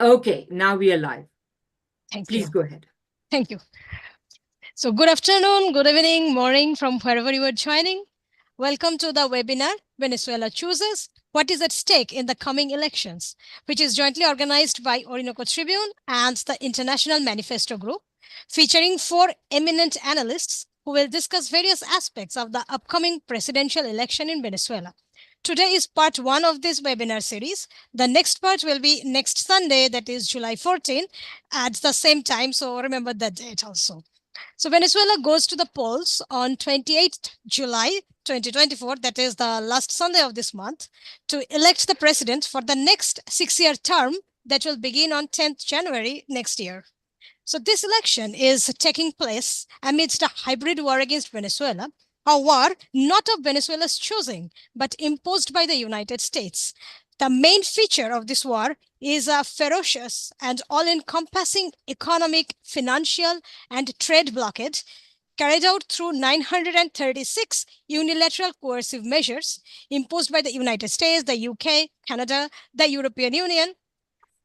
Okay, now we are live. Thank Please you. go ahead. Thank you. So, good afternoon, good evening, morning from wherever you are joining. Welcome to the webinar, Venezuela Chooses, What is at Stake in the Coming Elections, which is jointly organized by Orinoco Tribune and the International Manifesto Group, featuring 4 eminent analysts who will discuss various aspects of the upcoming presidential election in Venezuela. Today is part 1 of this webinar series. The next part will be next Sunday, that is July 14, at the same time. So remember that date also. So Venezuela goes to the polls on 28th July 2024, that is the last Sunday of this month, to elect the president for the next 6-year term that will begin on 10th January next year. So this election is taking place amidst a hybrid war against Venezuela, a war not of Venezuela's choosing, but imposed by the United States. The main feature of this war is a ferocious and all-encompassing economic, financial, and trade blockade carried out through 936 unilateral coercive measures imposed by the United States, the UK, Canada, the European Union,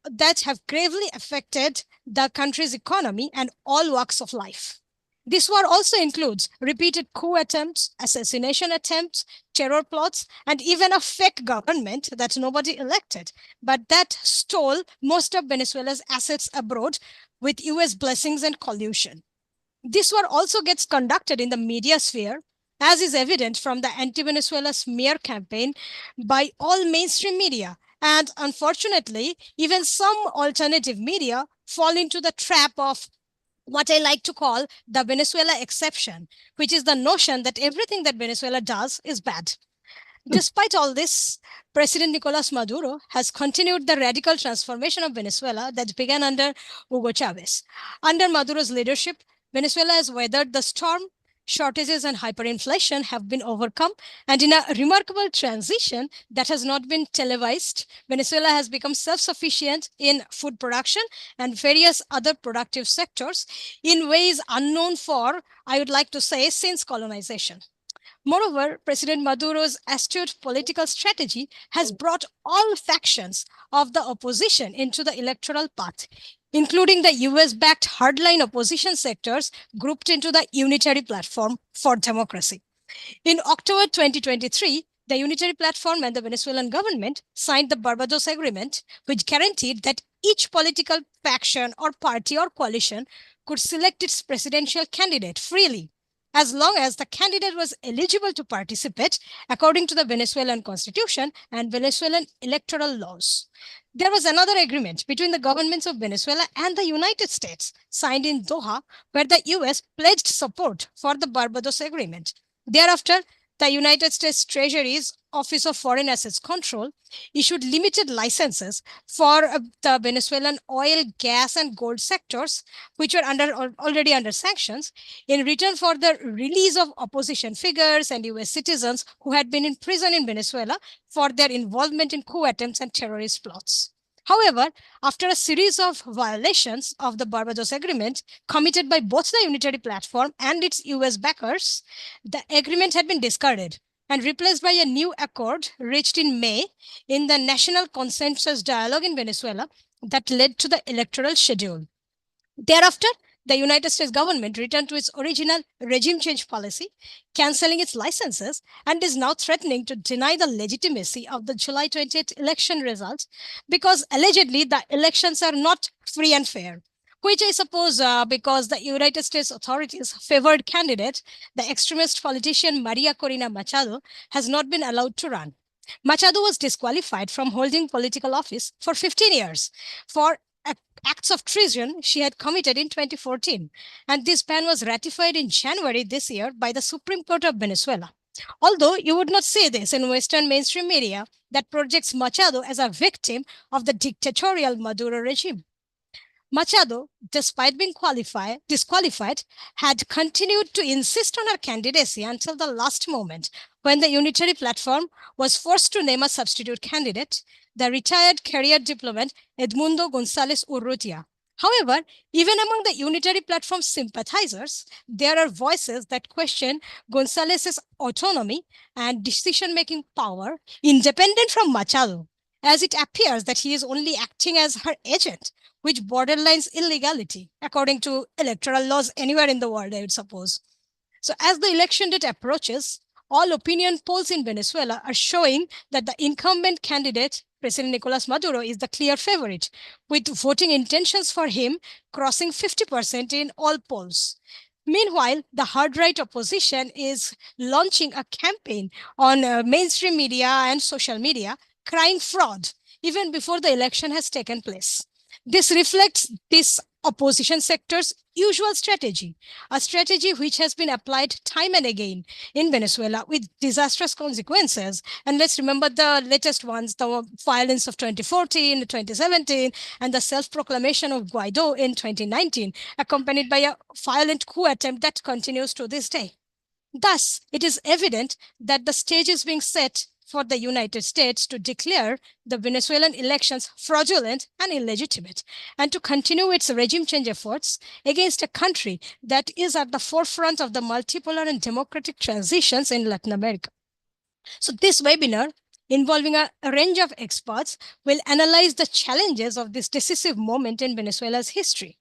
that have gravely affected the country's economy and all walks of life. This war also includes repeated coup attempts, assassination attempts, terror plots, and even a fake government that nobody elected, but that stole most of Venezuela's assets abroad with US blessings and collusion. This war also gets conducted in the media sphere, as is evident from the anti-Venezuela smear campaign by all mainstream media. And unfortunately, even some alternative media fall into the trap of what I like to call the Venezuela exception, which is the notion that everything that Venezuela does is bad. Despite all this, President Nicolas Maduro has continued the radical transformation of Venezuela that began under Hugo Chavez. Under Maduro's leadership, Venezuela has weathered the storm. Shortages and hyperinflation have been overcome, and in a remarkable transition that has not been televised, Venezuela has become self-sufficient in food production and various other productive sectors in ways unknown for, I would like to say, since colonization. Moreover, President Maduro's astute political strategy has brought all factions of the opposition into the electoral path, including the US-backed hardline opposition sectors grouped into the Unitary Platform for Democracy. In October 2023, the Unitary Platform and the Venezuelan government signed the Barbados Agreement, which guaranteed that each political faction or party or coalition could select its presidential candidate freely, as long as the candidate was eligible to participate according to the Venezuelan constitution and Venezuelan electoral laws. There was another agreement between the governments of Venezuela and the United States, signed in Doha, where the US pledged support for the Barbados Agreement. Thereafter, the United States Treasury's Office of Foreign Assets Control issued limited licenses for the Venezuelan oil, gas, and gold sectors, which were already under sanctions, in return for the release of opposition figures and US citizens who had been in prison in Venezuela for their involvement in coup attempts and terrorist plots. However, after a series of violations of the Barbados Agreement committed by both the Unitary Platform and its US backers, the agreement had been discarded and replaced by a new accord reached in May in the National Consensus Dialogue in Venezuela that led to the electoral schedule. Thereafter, the United States government returned to its original regime change policy, canceling its licenses, and is now threatening to deny the legitimacy of the July 28th election results because allegedly the elections are not free and fair, which I suppose because the United States authorities' favored candidate, the extremist politician Maria Corina Machado, has not been allowed to run. Machado was disqualified from holding political office for 15 years for acts of treason she had committed in 2014, and this ban was ratified in January this year by the Supreme Court of Venezuela. Although you would not see this in Western mainstream media that projects Machado as a victim of the dictatorial Maduro regime. Machado, despite being disqualified, had continued to insist on her candidacy until the last moment when the Unitary Platform was forced to name a substitute candidate, the retired career diplomat Edmundo González Urrutia. However, even among the Unitary Platform sympathizers, there are voices that question González's autonomy and decision-making power independent from Machado, as it appears that he is only acting as her agent, which borderlines illegality, according to electoral laws anywhere in the world, I would suppose. So as the election date approaches, all opinion polls in Venezuela are showing that the incumbent candidate, President Nicolás Maduro, is the clear favorite, with voting intentions for him crossing 50% in all polls. Meanwhile, the hard-right opposition is launching a campaign on mainstream media and social media, crying fraud, even before the election has taken place. This reflects this opposition sector's usual strategy, a strategy which has been applied time and again in Venezuela with disastrous consequences. And let's remember the latest ones, the violence of 2014, 2017, and the self-proclamation of Guaido in 2019, accompanied by a violent coup attempt that continues to this day. Thus, it is evident that the stage is being set for the United States to declare the Venezuelan elections fraudulent and illegitimate, and to continue its regime change efforts against a country that is at the forefront of the multipolar and democratic transitions in Latin America. So this webinar, involving a range of experts, will analyze the challenges of this decisive moment in Venezuela's history.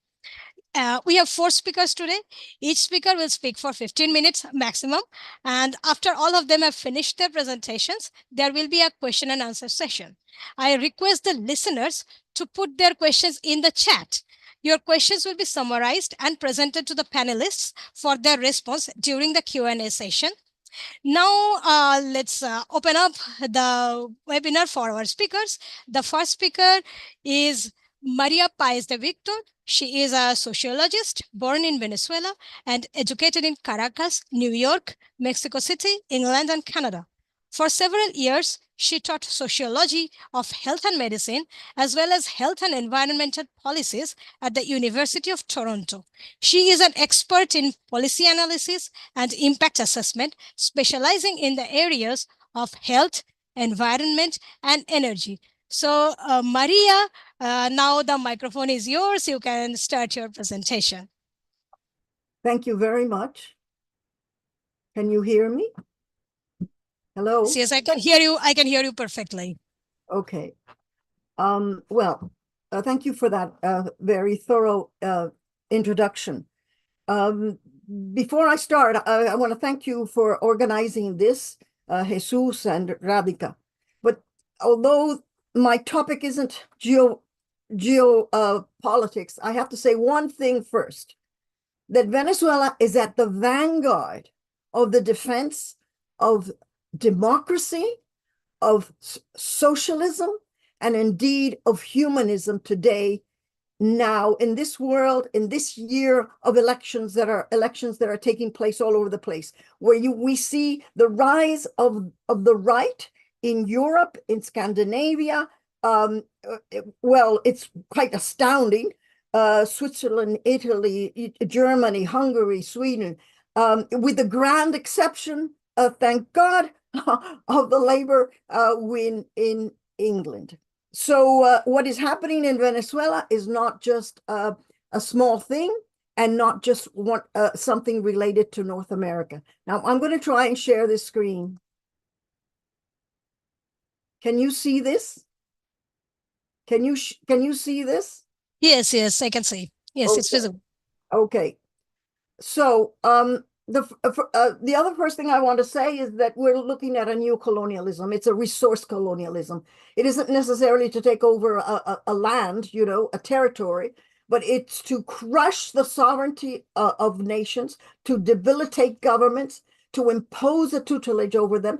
We have 4 speakers today. Each speaker will speak for 15 minutes maximum. And after all of them have finished their presentations, there will be a question and answer session. I request the listeners to put their questions in the chat. Your questions will be summarized and presented to the panelists for their response during the Q&A session. Now, let's open up the webinar for our speakers. The first speaker is Maria Páez Victor. She is a sociologist born in Venezuela and educated in Caracas, New York, Mexico City, England, and Canada. For several years, she taught sociology of health and medicine, as well as health and environmental policies at the University of Toronto. She is an expert in policy analysis and impact assessment, specializing in the areas of health, environment, and energy. So, Maria, now the microphone is yours. You can start your presentation. Thank you very much. Can you hear me? Hello? Yes, I can hear you. I can hear you perfectly. Okay. Well, thank you for that very thorough introduction. Before I start, I want to thank you for organizing this, Jesus and Radhika. But although my topic isn't geopolitics, I have to say one thing first, that Venezuela is at the vanguard of the defense of democracy, of socialism, and indeed of humanism today, now in this world, in this year of elections that are taking place all over the place, where we see the rise of the right in Europe, in Scandinavia. Well, it's quite astounding. Switzerland, Italy, Germany, Hungary, Sweden, with the grand exception, thank God, of the Labour win in England. So what is happening in Venezuela is not just a small thing and not just something related to North America. Now, I'm going to try and share this screen. Can you see this? Can you see this? Yes, I can see. Yes, okay. It's visible. Okay. So the other first thing I want to say is that we're looking at a new colonialism. It's a resource colonialism. It isn't necessarily to take over a land, a territory, but it's to crush the sovereignty of nations, to debilitate governments, to impose a tutelage over them.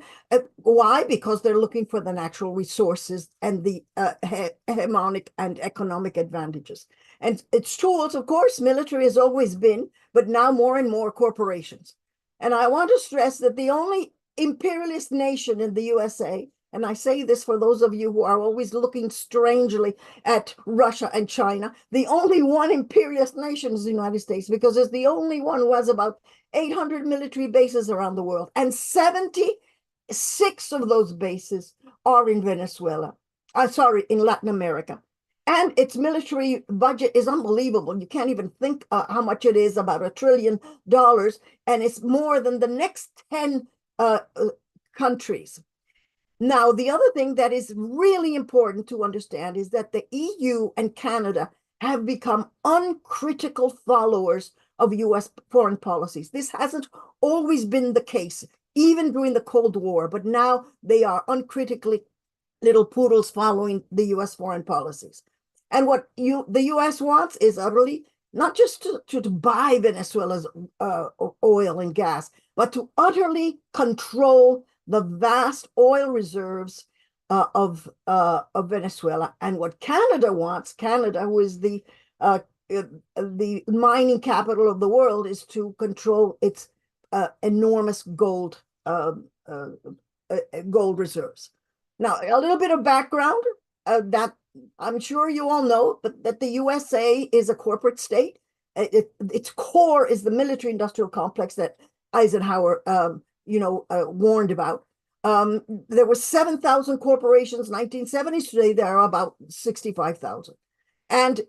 Why? Because they're looking for the natural resources and the hegemonic and economic advantages. And its tools, of course, military has always been, but now more and more corporations. And I want to stress that the only imperialist nation in the USA, and I say this for those of you who are always looking strangely at Russia and China, the only one imperialist nation is the United States, because it's the only one who has about 800 military bases around the world, and 76 of those bases are in Venezuela. In Latin America. And its military budget is unbelievable. You can't even think how much it is, about $1 trillion, and it's more than the next 10 countries. Now, the other thing that is really important to understand is that the EU and Canada have become uncritical followers of US foreign policies. This hasn't always been the case, even during the Cold War, but now they are uncritically little poodles following the US foreign policies. And what the US wants is utterly not just to buy Venezuela's oil and gas, but to utterly control the vast oil reserves of Venezuela. And what Canada wants, Canada, who is the mining capital of the world, is to control its enormous gold reserves. Now, a little bit of background that I'm sure you all know, but that the USA is a corporate state. Its core is the military-industrial complex that Eisenhower, warned about. There were 7,000 corporations in 1970s. Today, there are about 65,000. And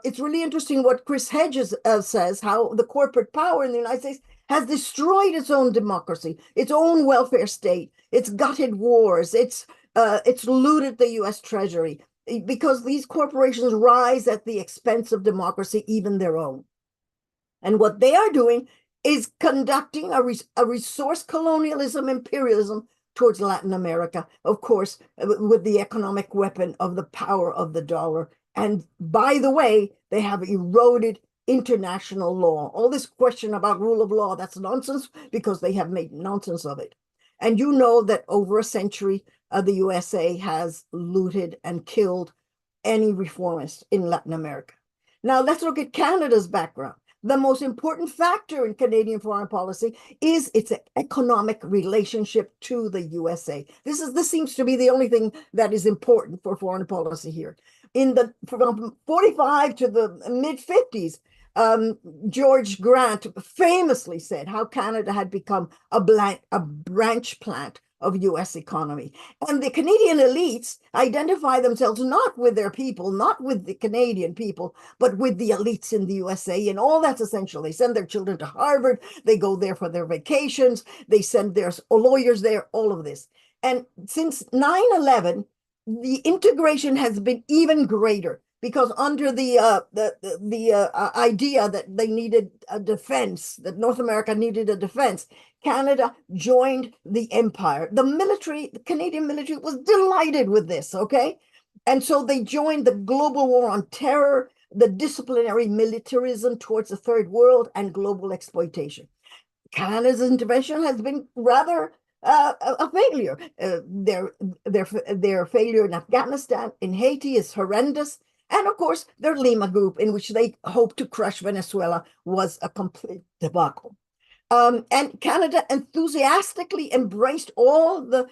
it's really interesting what Chris Hedges says, how the corporate power in the United States has destroyed its own democracy, its own welfare state. It's gutted wars. It's looted the U.S. Treasury, because these corporations rise at the expense of democracy, even their own. And what they are doing is conducting a resource colonialism, imperialism towards Latin America, of course, with the economic weapon of the power of the dollar. And by the way, they have eroded international law. All this question about rule of law, that's nonsense, because they have made nonsense of it. And you know that over a century, the USA has looted and killed any reformist in Latin America. Now, let's look at Canada's background. The most important factor in Canadian foreign policy is its economic relationship to the USA. This seems to be the only thing that is important for foreign policy here. From 45 to the mid-50s, George Grant famously said how Canada had become a branch plant of US economy. And the Canadian elites identify themselves not with their people, not with the Canadian people, but with the elites in the USA. And all that's essential. They send their children to Harvard. They go there for their vacations. They send their lawyers there, all of this. And since 9/11, the integration has been even greater, because under the idea that they needed a defense, that North America needed a defense, Canada joined the empire. The Canadian military was delighted with this, okay? And so they joined the global war on terror, the disciplinary militarism towards the third world, and global exploitation. Canada's intervention has been rather a failure. Their failure in Afghanistan, in Haiti, is horrendous. And of course, their Lima group, in which they hoped to crush Venezuela, was a complete debacle. And Canada enthusiastically embraced all the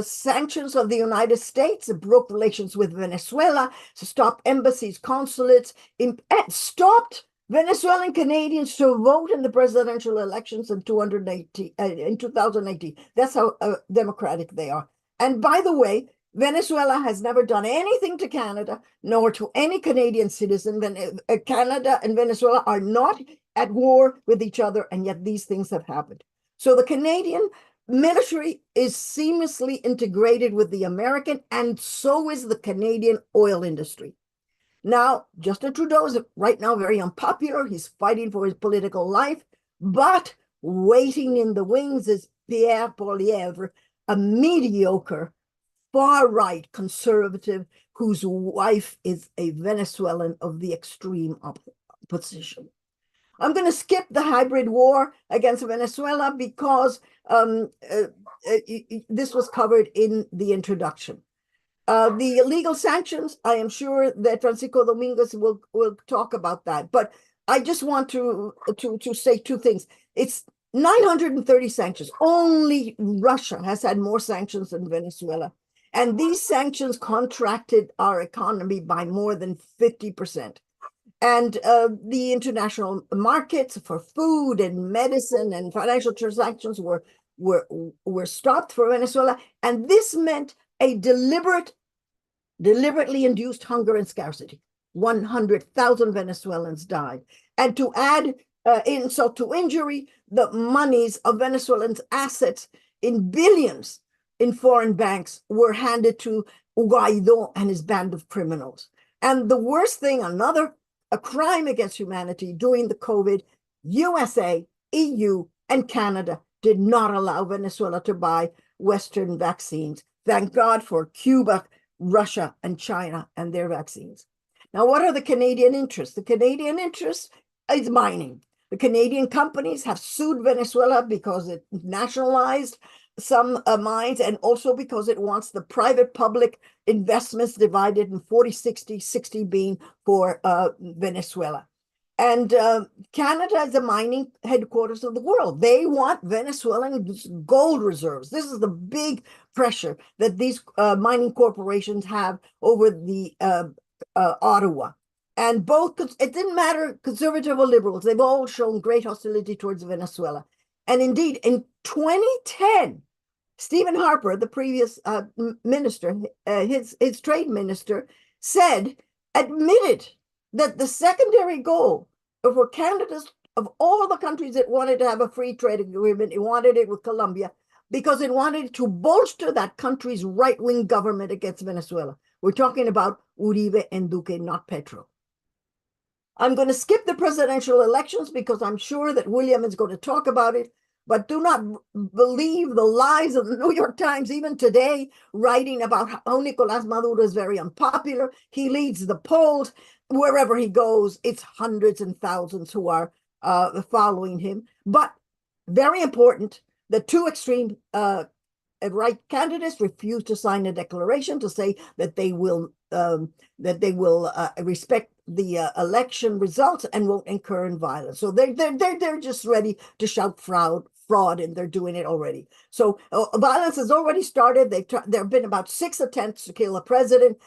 sanctions of the United States. It broke relations with Venezuela, stopped embassies, consulates, and stopped Venezuelan Canadians to vote in the presidential elections in 2018. That's how democratic they are. And by the way, Venezuela has never done anything to Canada, nor to any Canadian citizen. Canada and Venezuela are not at war with each other, and yet these things have happened. So the Canadian military is seamlessly integrated with the American, and so is the Canadian oil industry. Now, Justin Trudeau is right now very unpopular. He's fighting for his political life, but waiting in the wings is Pierre Poilievre, a mediocre, far-right conservative whose wife is a Venezuelan of the extreme opposition. I'm going to skip the hybrid war against Venezuela because this was covered in the introduction. The illegal sanctions, I am sure that Francisco Dominguez will talk about that. But I just want to say two things. It's 930 sanctions. Only Russia has had more sanctions than Venezuela. And these sanctions contracted our economy by more than 50%. And the international markets for food and medicine and financial transactions were stopped for Venezuela. And this meant a deliberately induced hunger and scarcity. 100,000 Venezuelans died. And to add insult to injury, the monies of Venezuelans' assets in billions in foreign banks were handed to Guaido and his band of criminals. And the worst thing, a crime against humanity during the COVID, USA, EU, and Canada did not allow Venezuela to buy Western vaccines. Thank God for Cuba, Russia, and China and their vaccines. Now, what are the Canadian interests? The Canadian interest is mining. The Canadian companies have sued Venezuela because it nationalized some mines, and also because it wants the private-public investments divided in 40-60, 60 being for Venezuela. And Canada is the mining headquarters of the world. They want Venezuelan gold reserves. This is the big pressure that these mining corporations have over the Ottawa. And both, it didn't matter, conservative or liberals, they've all shown great hostility towards Venezuela. And indeed, in 2010, Stephen Harper, the previous minister, his trade minister, admitted that the secondary goal for Canada's, of all the countries that wanted to have a free trade agreement, it wanted it with Colombia because it wanted to bolster that country's right-wing government against Venezuela. We're talking about Uribe and Duque, not Petro. I'm going to skip the presidential elections because I'm sure that William is going to talk about it, but do not believe the lies of the New York Times, even today, writing about how Nicolas Maduro is very unpopular. He leads the polls. Wherever he goes, it's hundreds and thousands who are following him. But very important, the two extreme right candidates refuse to sign a declaration to say that they will respect the election results and won't incur in violence. So they're just ready to shout fraud, and they're doing it already. So violence has already started. There have been about 6 attempts to kill a president,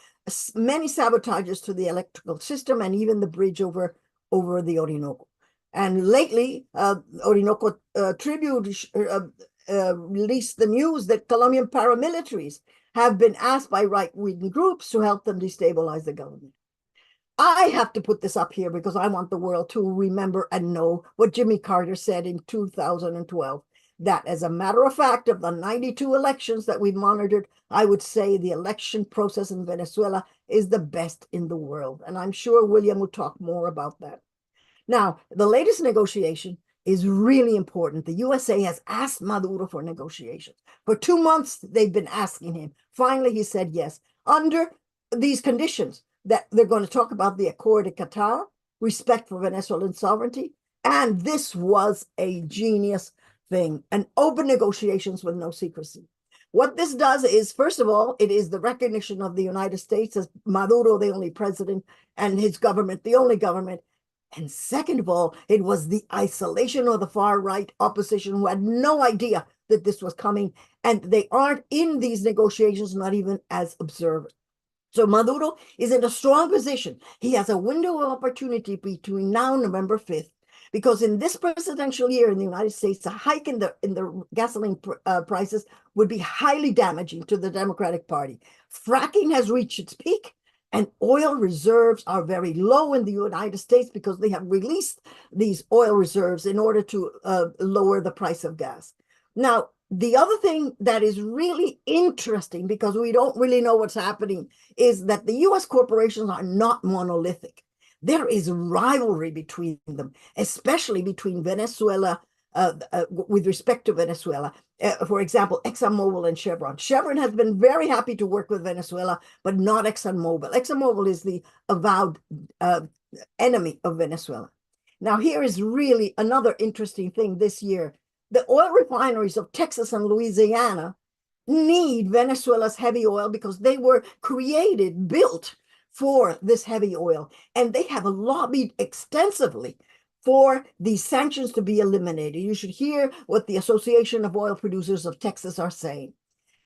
many sabotages to the electrical system, and even the bridge over the Orinoco. And lately, Orinoco Tribune released the news that Colombian paramilitaries have been asked by right-wing groups to help them destabilize the government. I have to put this up here because I want the world to remember and know what Jimmy Carter said in 2012, that as a matter of fact, of the 92 elections that we've monitored, I would say the election process in Venezuela is the best in the world. And I'm sure William will talk more about that. Now, the latest negotiation is really important. The USA has asked Maduro for negotiations. For 2 months, they've been asking him. Finally, he said yes, under these conditions, that they're going to talk about the Accord of Qatar, respect for Venezuelan sovereignty, and this was a genius thing, and open negotiations with no secrecy. What this does is, first of all, it is the recognition of the United States as Maduro, the only president, and his government, the only government. And second of all, it was the isolation of the far-right opposition who had no idea that this was coming, and they aren't in these negotiations, not even as observers. So Maduro is in a strong position. He has a window of opportunity between now and November 5th, because in this presidential year in the United States, a hike in the gasoline prices would be highly damaging to the Democratic Party. Fracking has reached its peak, and oil reserves are very low in the United States because they have released these oil reserves in order to lower the price of gas. Now, the other thing that is really interesting, because we don't really know what's happening, is that the US corporations are not monolithic. There is rivalry between them, especially between Venezuela, with respect to Venezuela. For example, ExxonMobil and Chevron. Chevron has been very happy to work with Venezuela, but not ExxonMobil. ExxonMobil is the avowed enemy of Venezuela. Now, here is really another interesting thing this year. The oil refineries of Texas and Louisiana need Venezuela's heavy oil because they were built for this heavy oil. And they have lobbied extensively for these sanctions to be eliminated. You should hear what the Association of Oil Producers of Texas are saying.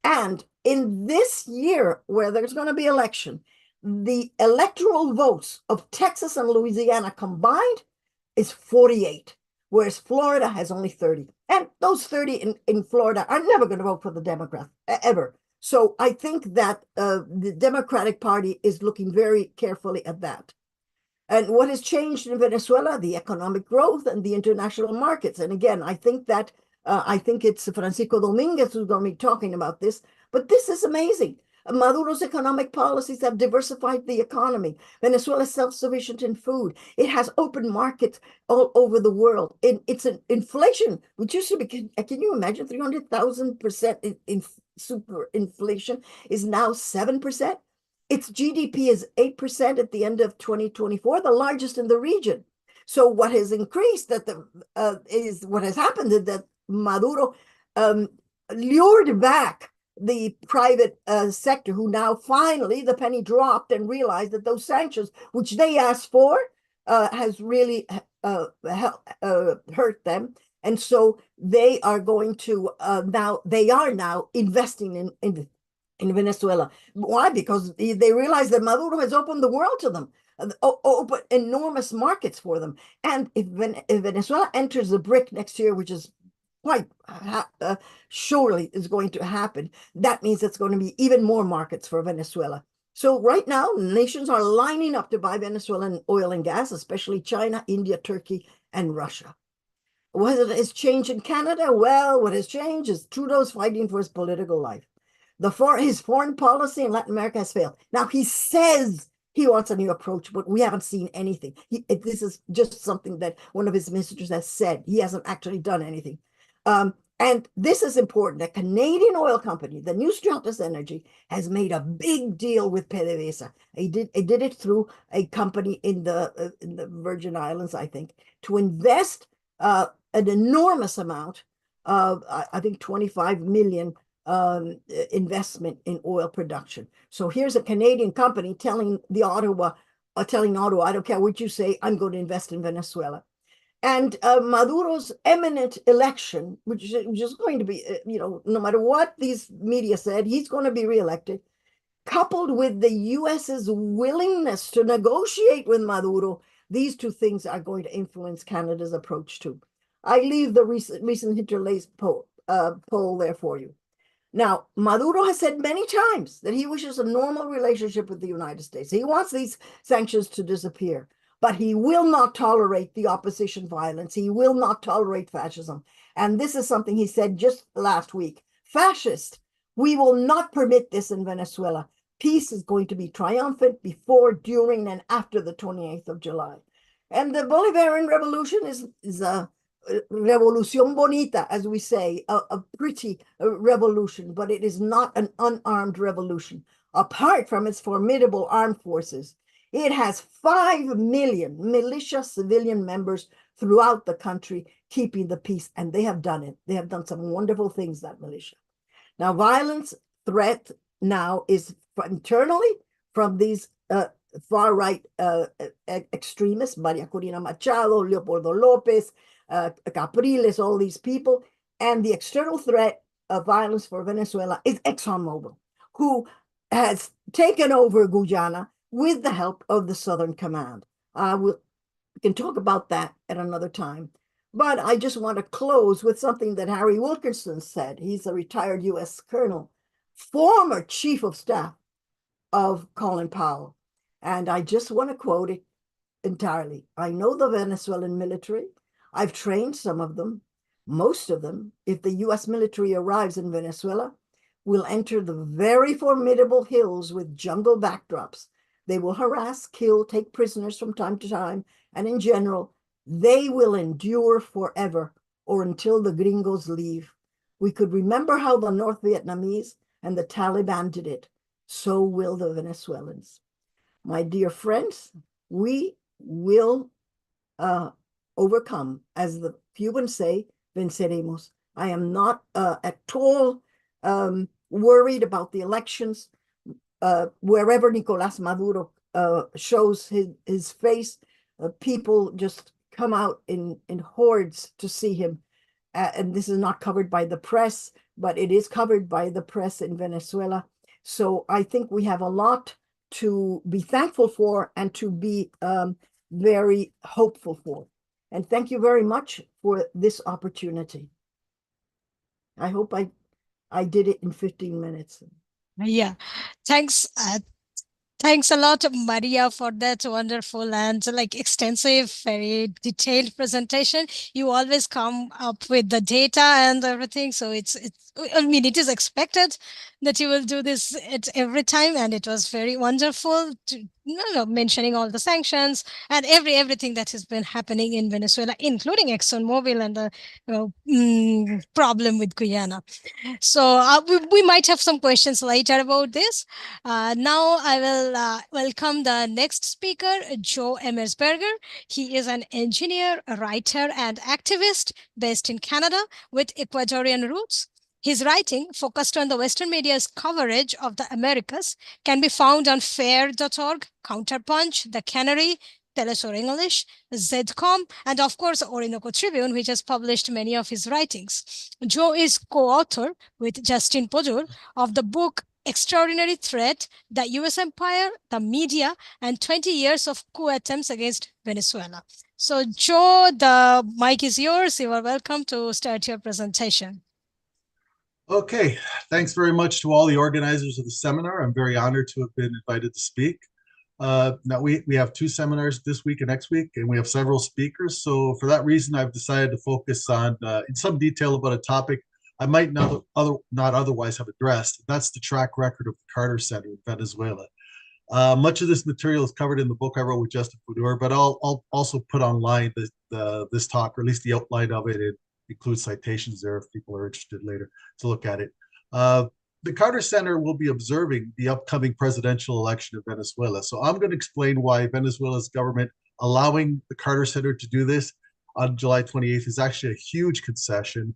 And in this year, where there's going to be election, the electoral votes of Texas and Louisiana combined is 48. Whereas Florida has only 30. And those 30 in Florida are never going to vote for the Democrats, ever. So I think that the Democratic Party is looking very carefully at that. And what has changed in Venezuela? The economic growth and the international markets. And again, I think it's Francisco Dominguez who's going to be talking about this. But this is amazing. Maduro's economic policies have diversified the economy. Venezuela is self-sufficient in food. It has open markets all over the world. It's an inflation, which used to be, can you imagine 300,000% in super inflation is now 7%. Its GDP is 8% at the end of 2024, the largest in the region. So what has increased is what has happened is that Maduro lured back the private sector, who now finally the penny dropped and realized that those sanctions, which they asked for, has really hurt them. And so they are going to now investing in Venezuela. Why? Because they realize that Maduro has opened the world to them, open enormous markets for them. And if Venezuela enters the BRIC next year, which is quite surely is going to happen, that means it's going to be even more markets for Venezuela. So right now, nations are lining up to buy Venezuelan oil and gas, especially China, India, Turkey, and Russia. What has changed in Canada? Well, what has changed is Trudeau's fighting for his political life. His foreign policy in Latin America has failed. Now, he says he wants a new approach, but we haven't seen anything. This is just something that one of his ministers has said. He hasn't actually done anything. And this is important. A Canadian oil company, the New Stratus Energy, has made a big deal with PDVSA. It did it through a company in the Virgin Islands, I think, to invest an enormous amount of, I think, 25 million investment in oil production. So here's a Canadian company telling Ottawa, I don't care what you say, I'm going to invest in Venezuela. And Maduro's imminent election, which is going to be, no matter what these media said, he's going to be reelected, coupled with the US's willingness to negotiate with Maduro, these two things are going to influence Canada's approach too. I leave the recent interlaced poll there for you. Now, Maduro has said many times that he wishes a normal relationship with the United States. He wants these sanctions to disappear, but he will not tolerate the opposition violence. He will not tolerate fascism. And this is something he said just last week. Fascist, we will not permit this in Venezuela. Peace is going to be triumphant before, during, and after the 28th of July. And the Bolivarian Revolution is a revolución bonita, as we say, a pretty revolution, but it is not an unarmed revolution. Apart from its formidable armed forces, it has 5 million militia civilian members throughout the country keeping the peace, and they have done it. They have done some wonderful things, that militia. Now, violence threat now is internally from these far-right extremists, Maria Corina Machado, Leopoldo Lopez, Capriles, all these people. And the external threat of violence for Venezuela is ExxonMobil, who has taken over Guyana with the help of the Southern Command. We can talk about that at another time. But I just want to close with something that Harry Wilkinson said. He's a retired U.S. colonel, former chief of staff of Colin Powell. And I just want to quote it entirely. I know the Venezuelan military. I've trained some of them. Most of them, if the U.S. military arrives in Venezuela, will enter the very formidable hills with jungle backdrops. They will harass, kill, take prisoners from time to time, and in general, they will endure forever or until the gringos leave. We could remember how the North Vietnamese and the Taliban did it. So will the Venezuelans. My dear friends, we will overcome. As the Cubans say, venceremos. I am not at all worried about the elections. Wherever Nicolás Maduro shows his face, people just come out in hordes to see him. And this is not covered by the press, but it is covered by the press in Venezuela. So I think we have a lot to be thankful for and to be very hopeful for. And thank you very much for this opportunity. I hope I did it in 15 minutes. Yeah, thanks. Thanks a lot, Maria, for that wonderful and extensive, very detailed presentation. You always come up with the data and everything, so it's. I mean, it is expected that you will do this every time, and it was very wonderful to mentioning all the sanctions and everything that has been happening in Venezuela, including ExxonMobil and the problem with Guyana. So we might have some questions later about this. Now I will welcome the next speaker, Joe Emersberger. He is an engineer, a writer, and activist based in Canada with Ecuadorian roots. His writing, focused on the Western media's coverage of the Americas, can be found on fair.org, Counterpunch, The Canary, Telesur English, Zcom, and of course, Orinoco Tribune, which has published many of his writings. Joe is co-author with Justin Podor of the book Extraordinary Threat, the US Empire, the Media, and 20 Years of Coup Attempts Against Venezuela. So Joe, the mic is yours. You are welcome to start your presentation. Okay, thanks very much to all the organizers of the seminar. I'm very honored to have been invited to speak. Now we have 2 seminars this week and next week, and we have several speakers. So for that reason, I've decided to focus on in some detail about a topic I might not otherwise have addressed. That's the track record of the Carter Center in Venezuela. Much of this material is covered in the book I wrote with Justin Podor, but I'll also put online this talk, or at least the outline of it. It includes citations there if people are interested later to look at it. The Carter Center will be observing the upcoming presidential election of Venezuela. So I'm going to explain why Venezuela's government allowing the Carter Center to do this on July 28th is actually a huge concession.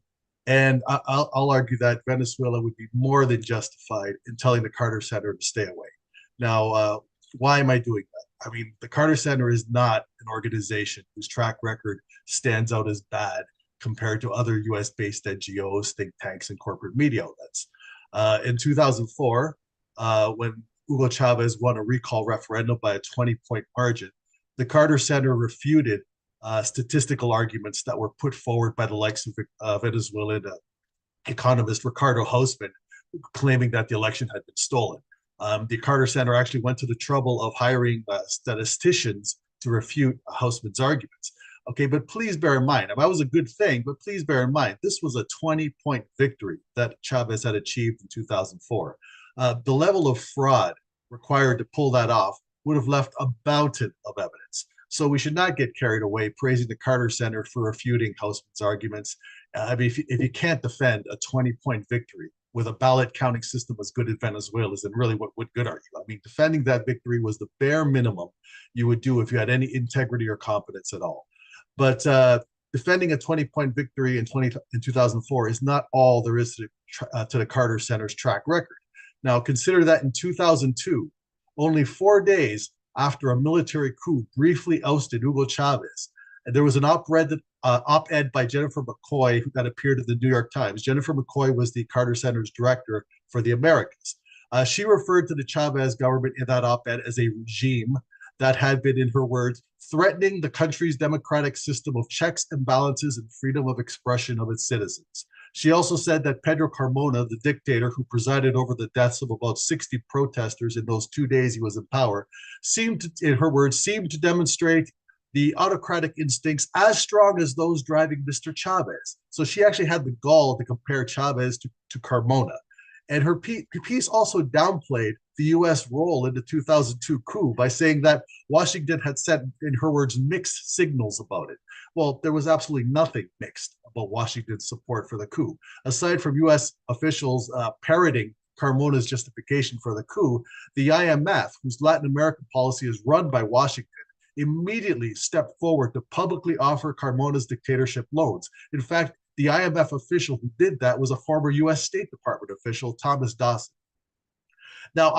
And I'll argue that Venezuela would be more than justified in telling the Carter Center to stay away. Now, why am I doing that? I mean, the Carter Center is not an organization whose track record stands out as bad compared to other US-based NGOs, think tanks, and corporate media outlets. In 2004, when Hugo Chavez won a recall referendum by a 20-point margin, the Carter Center refuted statistical arguments that were put forward by the likes of Venezuelan economist Ricardo Hausmann, claiming that the election had been stolen. The Carter Center actually went to the trouble of hiring statisticians to refute Hausmann's arguments. Okay, but please bear in mind, that was a good thing, but please bear in mind, this was a 20-point victory that Chavez had achieved in 2004. The level of fraud required to pull that off would have left a mountain of evidence. So we should not get carried away praising the Carter Center for refuting Hausmann's arguments. I mean, if you can't defend a 20-point victory with a ballot counting system as good as Venezuela's, then really what good are you? I mean, defending that victory was the bare minimum you would do if you had any integrity or competence at all. But defending a 20-point victory in 2004 is not all there is to the Carter Center's track record. Now, consider that in 2002, only 4 days after a military coup briefly ousted Hugo Chavez, and there was an op-ed by Jennifer McCoy that appeared in the New York Times. Jennifer McCoy was the Carter Center's director for the Americas. She referred to the Chavez government in that op-ed as a regime that had been, in her words, threatening the country's democratic system of checks and balances and freedom of expression of its citizens. She also said that Pedro Carmona, the dictator who presided over the deaths of about 60 protesters in those 2 days he was in power, seemed to, in her words, seemed to demonstrate the autocratic instincts as strong as those driving Mr. Chavez. So she actually had the gall to compare Chavez to Carmona. And her piece also downplayed the US role in the 2002 coup by saying that Washington had sent, in her words, mixed signals about it. Well, there was absolutely nothing mixed about Washington's support for the coup. Aside from US officials parroting Carmona's justification for the coup, the IMF, whose Latin American policy is run by Washington, immediately stepped forward to publicly offer Carmona's dictatorship loans. In fact, the IMF official who did that was a former US State Department official, Thomas Dawson. Now,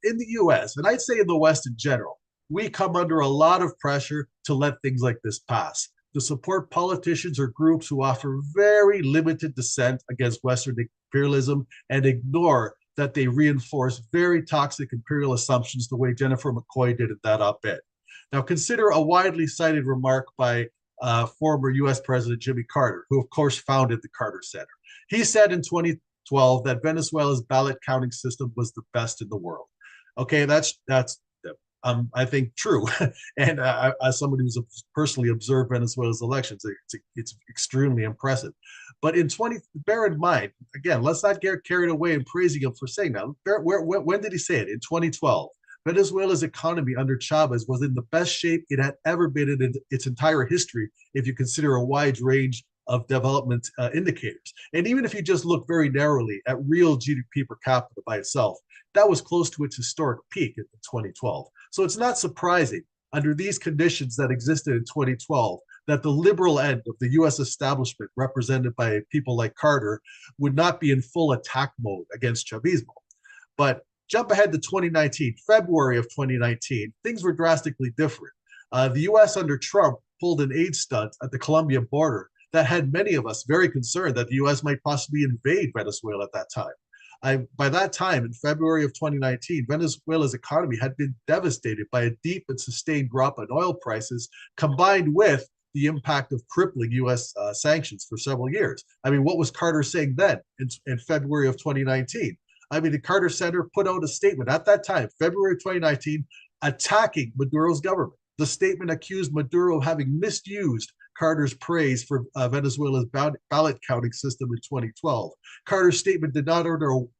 in the US, and I'd say in the West in general, we come under a lot of pressure to let things like this pass, to support politicians or groups who offer very limited dissent against Western imperialism and ignore that they reinforce very toxic imperial assumptions the way Jennifer McCoy did in that op-ed. Now, consider a widely cited remark by former US President Jimmy Carter, who of course founded the Carter Center. He said in 2012 that Venezuela's ballot counting system was the best in the world. Okay, that's I think, true. And as somebody who's personally observed Venezuela's elections, it's extremely impressive. But bear in mind, again, let's not get carried away in praising him for saying that. When did he say it? In 2012. Venezuela's economy under Chavez was in the best shape it had ever been in its entire history, if you consider a wide range of development indicators. And even if you just look very narrowly at real GDP per capita by itself, that was close to its historic peak in 2012. So it's not surprising under these conditions that existed in 2012 that the liberal end of the US establishment, represented by people like Carter, would not be in full attack mode against Chavismo. But jump ahead to 2019, February of 2019, things were drastically different. The US under Trump pulled an aid stunt at the Colombian border that had many of us very concerned that the US might possibly invade Venezuela at that time. By that time, in February of 2019, Venezuela's economy had been devastated by a deep and sustained drop in oil prices, combined with the impact of crippling US sanctions for several years. I mean, what was Carter saying then in February of 2019? I mean, the Carter Center put out a statement at that time, February 2019, attacking Maduro's government. The statement accused Maduro of having misused Carter's praise for Venezuela's ballot counting system in 2012. Carter's statement did not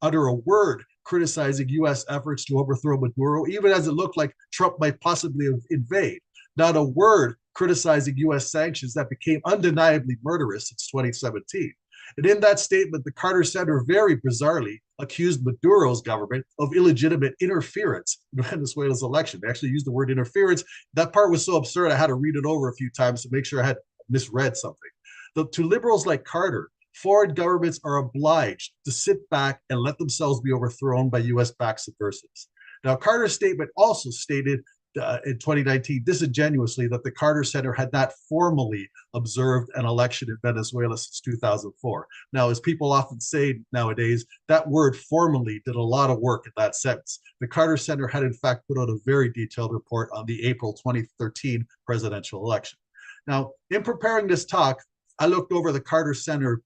utter a word criticizing U.S. efforts to overthrow Maduro, even as it looked like Trump might possibly invade. Not a word criticizing U.S. sanctions that became undeniably murderous since 2017. And in that statement, the Carter Center very bizarrely accused Maduro's government of illegitimate interference in Venezuela's election. They actually used the word interference. That part was so absurd, I had to read it over a few times to make sure I had misread something. To liberals like Carter, foreign governments are obliged to sit back and let themselves be overthrown by US-backed subversives. Now, Carter's statement also stated in 2019 disingenuously that the Carter Center had not formally observed an election in Venezuela since 2004. Now, as people often say nowadays, that word formally did a lot of work in that sense. The Carter Center had in fact put out a very detailed report on the April 2013 presidential election. Now, in preparing this talk, I looked over the Carter Center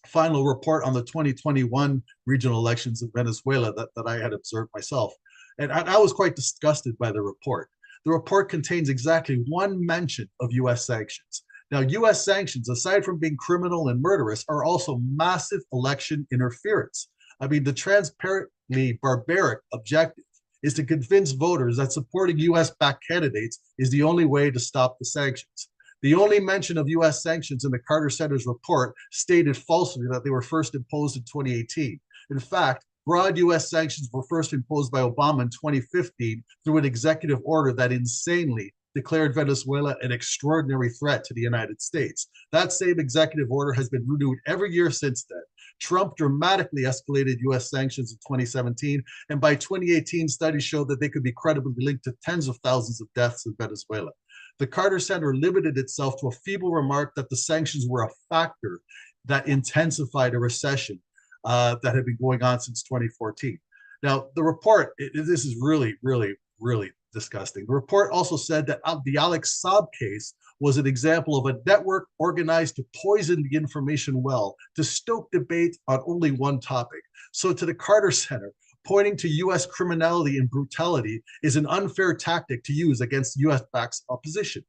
final report on the 2021 regional elections in Venezuela that I had observed myself. And I was quite disgusted by the report. The report contains exactly one mention of US sanctions. Now, US sanctions, aside from being criminal and murderous, are also massive election interference. I mean, the transparently barbaric objective is to convince voters that supporting US-backed candidates is the only way to stop the sanctions. The only mention of US sanctions in the Carter Center's report stated falsely that they were first imposed in 2018. In fact, broad US sanctions were first imposed by Obama in 2015 through an executive order that insanely declared Venezuela an extraordinary threat to the United States. That same executive order has been renewed every year since then. Trump dramatically escalated US sanctions in 2017, and by 2018, studies showed that they could be credibly linked to tens of thousands of deaths in Venezuela. The Carter Center limited itself to a feeble remark that the sanctions were a factor that intensified a recession that had been going on since 2014. Now, the report, this is really, really, really disgusting. The report also said that the Alex Saab case was an example of a network organized to poison the information well, to stoke debate on only one topic. So to the Carter Center, pointing to US criminality and brutality is an unfair tactic to use against US-backed opposition.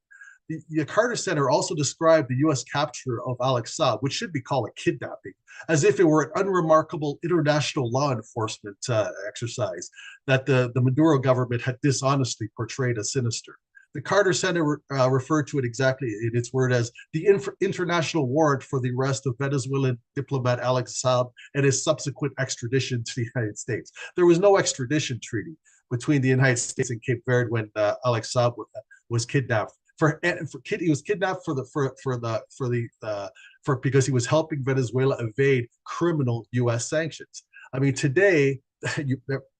The Carter Center also described the US capture of Alex Saab, which should be called a kidnapping, as if it were an unremarkable international law enforcement exercise that the Maduro government had dishonestly portrayed as sinister. The Carter Center referred to it exactly in its word as the international warrant for the arrest of Venezuelan diplomat Alex Saab and his subsequent extradition to the United States. There was no extradition treaty between the United States and Cape Verde when Alex Saab was kidnapped. He was kidnapped because he was helping Venezuela evade criminal U.S. sanctions. I mean, today, a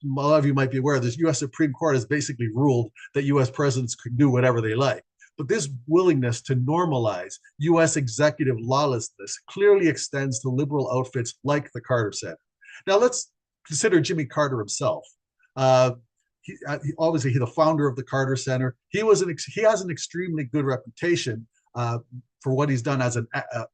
lot of you might be aware, the U.S. Supreme Court has basically ruled that U.S. presidents can do whatever they like. But this willingness to normalize U.S. executive lawlessness clearly extends to liberal outfits like the Carter Center. Now, let's consider Jimmy Carter himself. Obviously, he's the founder of the Carter Center. He has an extremely good reputation for what he's done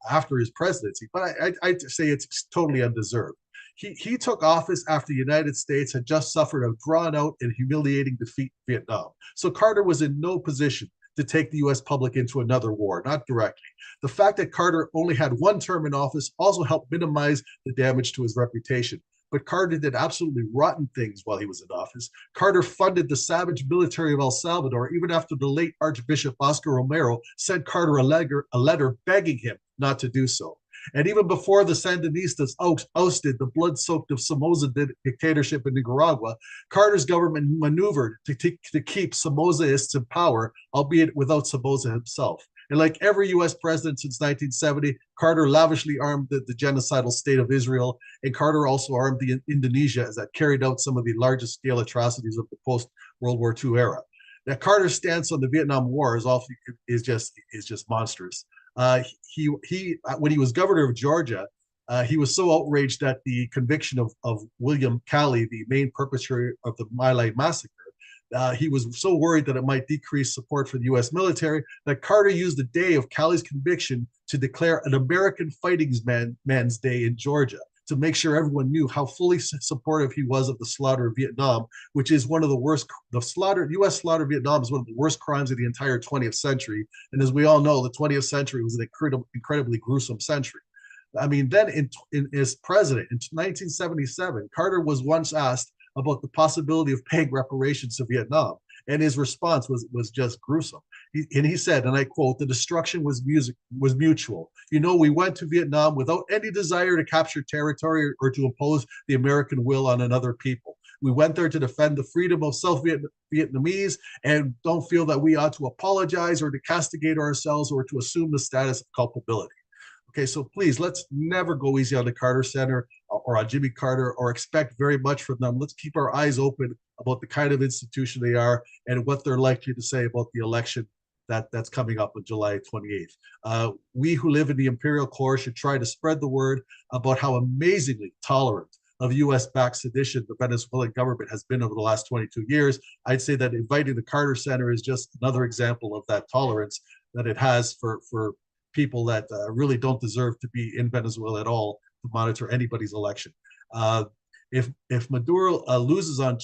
after his presidency, but I'd say it's totally undeserved. He took office after the United States had just suffered a drawn-out and humiliating defeat in Vietnam. So Carter was in no position to take the US public into another war, not directly. The fact that Carter only had one term in office also helped minimize the damage to his reputation. But Carter did absolutely rotten things while he was in office. Carter funded the savage military of El Salvador, even after the late Archbishop Oscar Romero sent Carter a letter begging him not to do so. And even before the Sandinistas ousted the blood-soaked Somoza dictatorship in Nicaragua, Carter's government maneuvered to keep Somozaists in power, albeit without Somoza himself. And like every US president since 1970, Carter lavishly armed the genocidal state of Israel, and Carter also armed Indonesia as that carried out some of the largest scale atrocities of the post-World War II era. Now, Carter's stance on the Vietnam War is just monstrous. When he was governor of Georgia, he was so outraged at the conviction of William Calley, the main perpetrator of the My Lai massacre. He was so worried that it might decrease support for the U.S. military that Carter used the day of Calley's conviction to declare an American Fighting Man's Day in Georgia, to make sure everyone knew how fully supportive he was of the slaughter of Vietnam, which is one of the worst. U.S. slaughter of Vietnam is one of the worst crimes of the entire 20th century. And as we all know, the 20th century was an incredibly gruesome century. I mean, then as president in 1977, Carter was once asked about the possibility of paying reparations to Vietnam. And his response was just gruesome. He said, and I quote, "The destruction was mutual. You know, we went to Vietnam without any desire to capture territory or to impose the American will on another people. We went there to defend the freedom of South-Vietnamese and don't feel that we ought to apologize or to castigate ourselves or to assume the status of culpability." Okay, so please, let's never go easy on the Carter Center or on Jimmy Carter or expect very much from them. Let's keep our eyes open about the kind of institution they are and what they're likely to say about the election that's coming up on July 28th. We who live in the imperial core should try to spread the word about how amazingly tolerant of US-backed sedition the Venezuelan government has been over the last 22 years. I'd say that inviting the Carter Center is just another example of that tolerance that it has for people that really don't deserve to be in Venezuela at all to monitor anybody's election. If Maduro loses on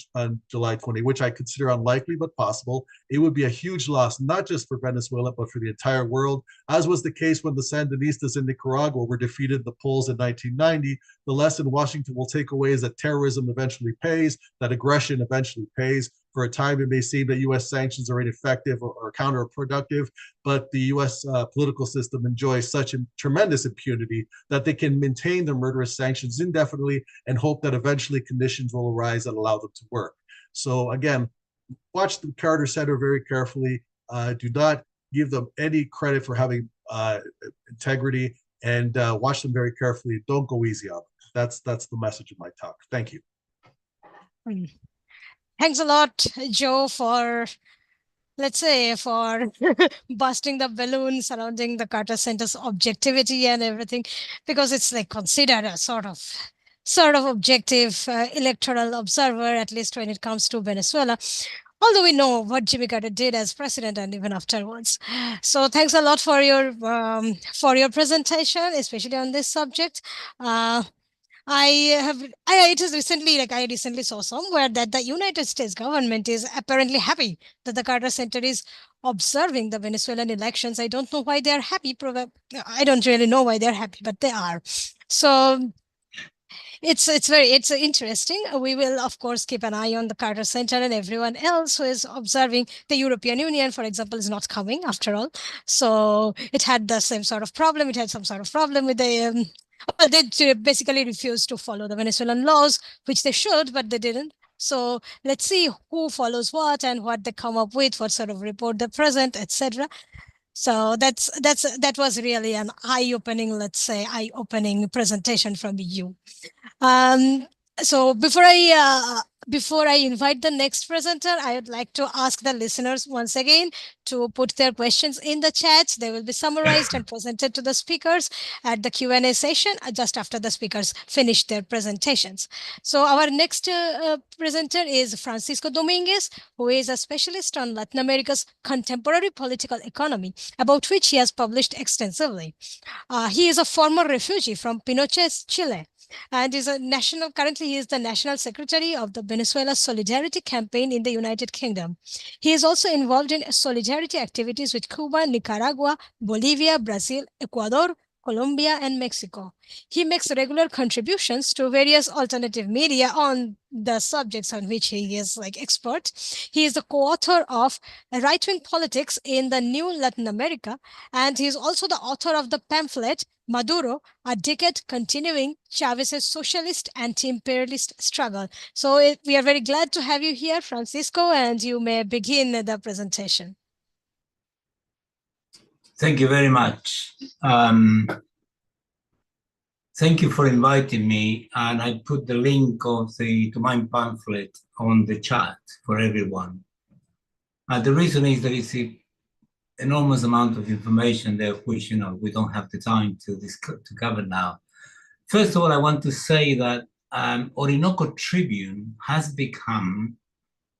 July 20, which I consider unlikely but possible, it would be a huge loss, not just for Venezuela, but for the entire world, as was the case when the Sandinistas in Nicaragua were defeated in the polls in 1990. The lesson Washington will take away is that terrorism eventually pays, that aggression eventually pays. For a time, it may seem that U.S. sanctions are ineffective or counterproductive, but the U.S. Political system enjoys such a tremendous impunity that they can maintain their murderous sanctions indefinitely and hope that eventually conditions will arise that allow them to work. So again, watch the Carter Center very carefully. Do not give them any credit for having integrity, and watch them very carefully. Don't go easy on them. That's the message of my talk. Thank you. Thanks a lot, Joe, for, let's say, for busting the balloon surrounding the Carter Center's objectivity and everything, because it's like considered a sort of objective electoral observer, at least when it comes to Venezuela. Although we know what Jimmy Carter did as president and even afterwards. So thanks a lot for your presentation, especially on this subject. I recently saw somewhere that the United States government is apparently happy that the Carter Center is observing the Venezuelan elections. I don't know why they're happy. I don't really know why they're happy, but they are. So it's interesting. We will, of course, keep an eye on the Carter Center, and everyone else who is observing. The European Union, for example, is not coming after all. So it had the same sort of problem. It had some sort of problem with the well, they basically refused to follow the Venezuelan laws, which they should, but they didn't. So let's see who follows what and what they come up with, what sort of report they present, etc. So that was really an eye-opening, let's say, eye-opening presentation from you. So before I invite the next presenter, I would like to ask the listeners once again to put their questions in the chat. They will be summarized and presented to the speakers at the Q&A session just after the speakers finish their presentations. So our next presenter is Francisco Dominguez, who is a specialist on Latin America's contemporary political economy, about which he has published extensively. He is a former refugee from Pinochet's Chile, and is a national. Currently, he is the national secretary of the Venezuela Solidarity Campaign in the United Kingdom. He is also involved in solidarity activities with Cuba, Nicaragua, Bolivia, Brazil, Ecuador, Colombia, and Mexico. He makes regular contributions to various alternative media on the subjects on which he is like expert. He is the co-author of Right-Wing Politics in the New Latin America, and he is also the author of the pamphlet Maduro, a decade continuing Chavez's socialist anti-imperialist struggle. So we are very glad to have you here, Francisco, and you may begin the presentation. Thank you very much. Thank you for inviting me, and I put the link of to my pamphlet on the chat for everyone. The reason is that it's an enormous amount of information there, which we don't have the time to cover now. First of all, I want to say that Orinoco Tribune has become,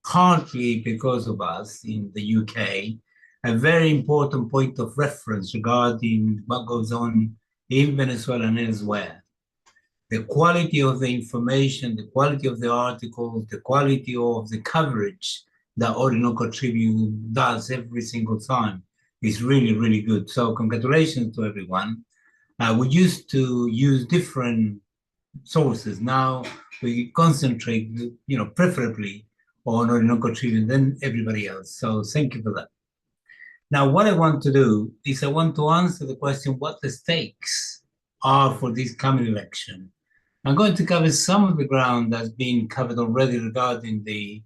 partly because of us in the UK, a very important point of reference regarding what goes on in Venezuela and elsewhere. The quality of the information, the quality of the articles, the quality of the coverage that Orinoco Tribune does every single time is really, really good. So congratulations to everyone. We used to use different sources. Now we concentrate, preferably on Orinoco Tribune than everybody else. So thank you for that. Now, what I want to do is I want to answer the question what the stakes are for this coming election. I'm going to cover some of the ground that's been covered already regarding the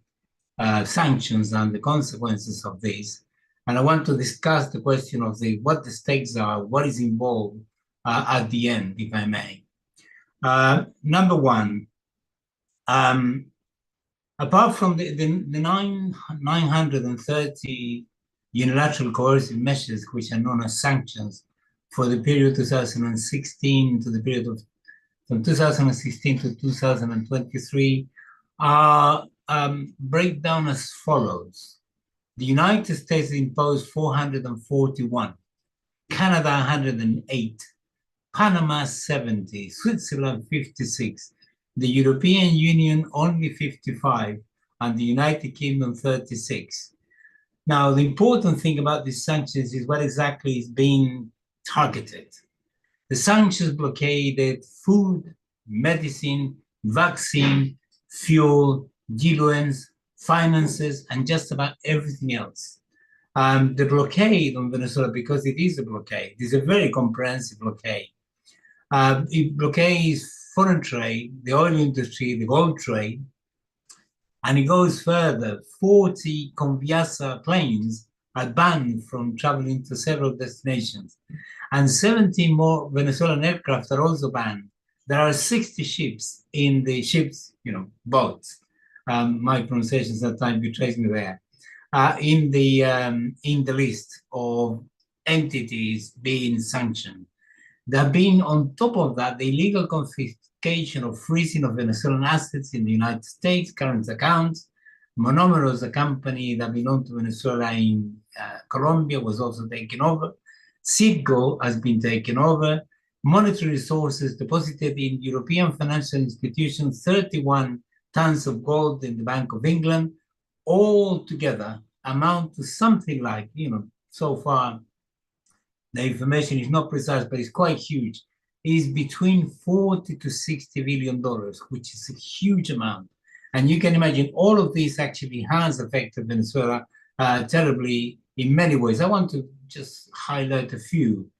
sanctions and the consequences of these. And I want to discuss the question of what the stakes are, what is involved at the end, if I may. Number one, apart from the 930 unilateral coercive measures, which are known as sanctions, for the period 2016 to the period of from 2016 to 2023, are breakdown as follows. The United States imposed 441, Canada 108, Panama 70, Switzerland 56, the European Union only 55, and the United Kingdom 36. Now, the important thing about these sanctions is what exactly is being targeted. The sanctions blockaded food, medicine, vaccine, fuel, diluents, finances, and just about everything else. The blockade on Venezuela, because it is a blockade, is a very comprehensive blockade. It blockades foreign trade, the oil industry, the gold trade, and it goes further. 40 Conviasa planes are banned from traveling to several destinations, and 17 more Venezuelan aircraft are also banned. There are 60 ships in the boats. My pronunciation sometimes betrays me there. In the list of entities being sanctioned. There have been, on top of that, the illegal confiscation or freezing of Venezuelan assets in the United States, current accounts. Monomeros, a company that belonged to Venezuela in Colombia, was also taken over. Citgo has been taken over. Monetary resources deposited in European financial institutions, 31 tons of gold in the Bank of England, all together amount to something like, so far, the information is not precise, but it's quite huge, is between $40 to $60 billion, which is a huge amount. And you can imagine all of this actually has affected Venezuela terribly in many ways. I want to just highlight a few.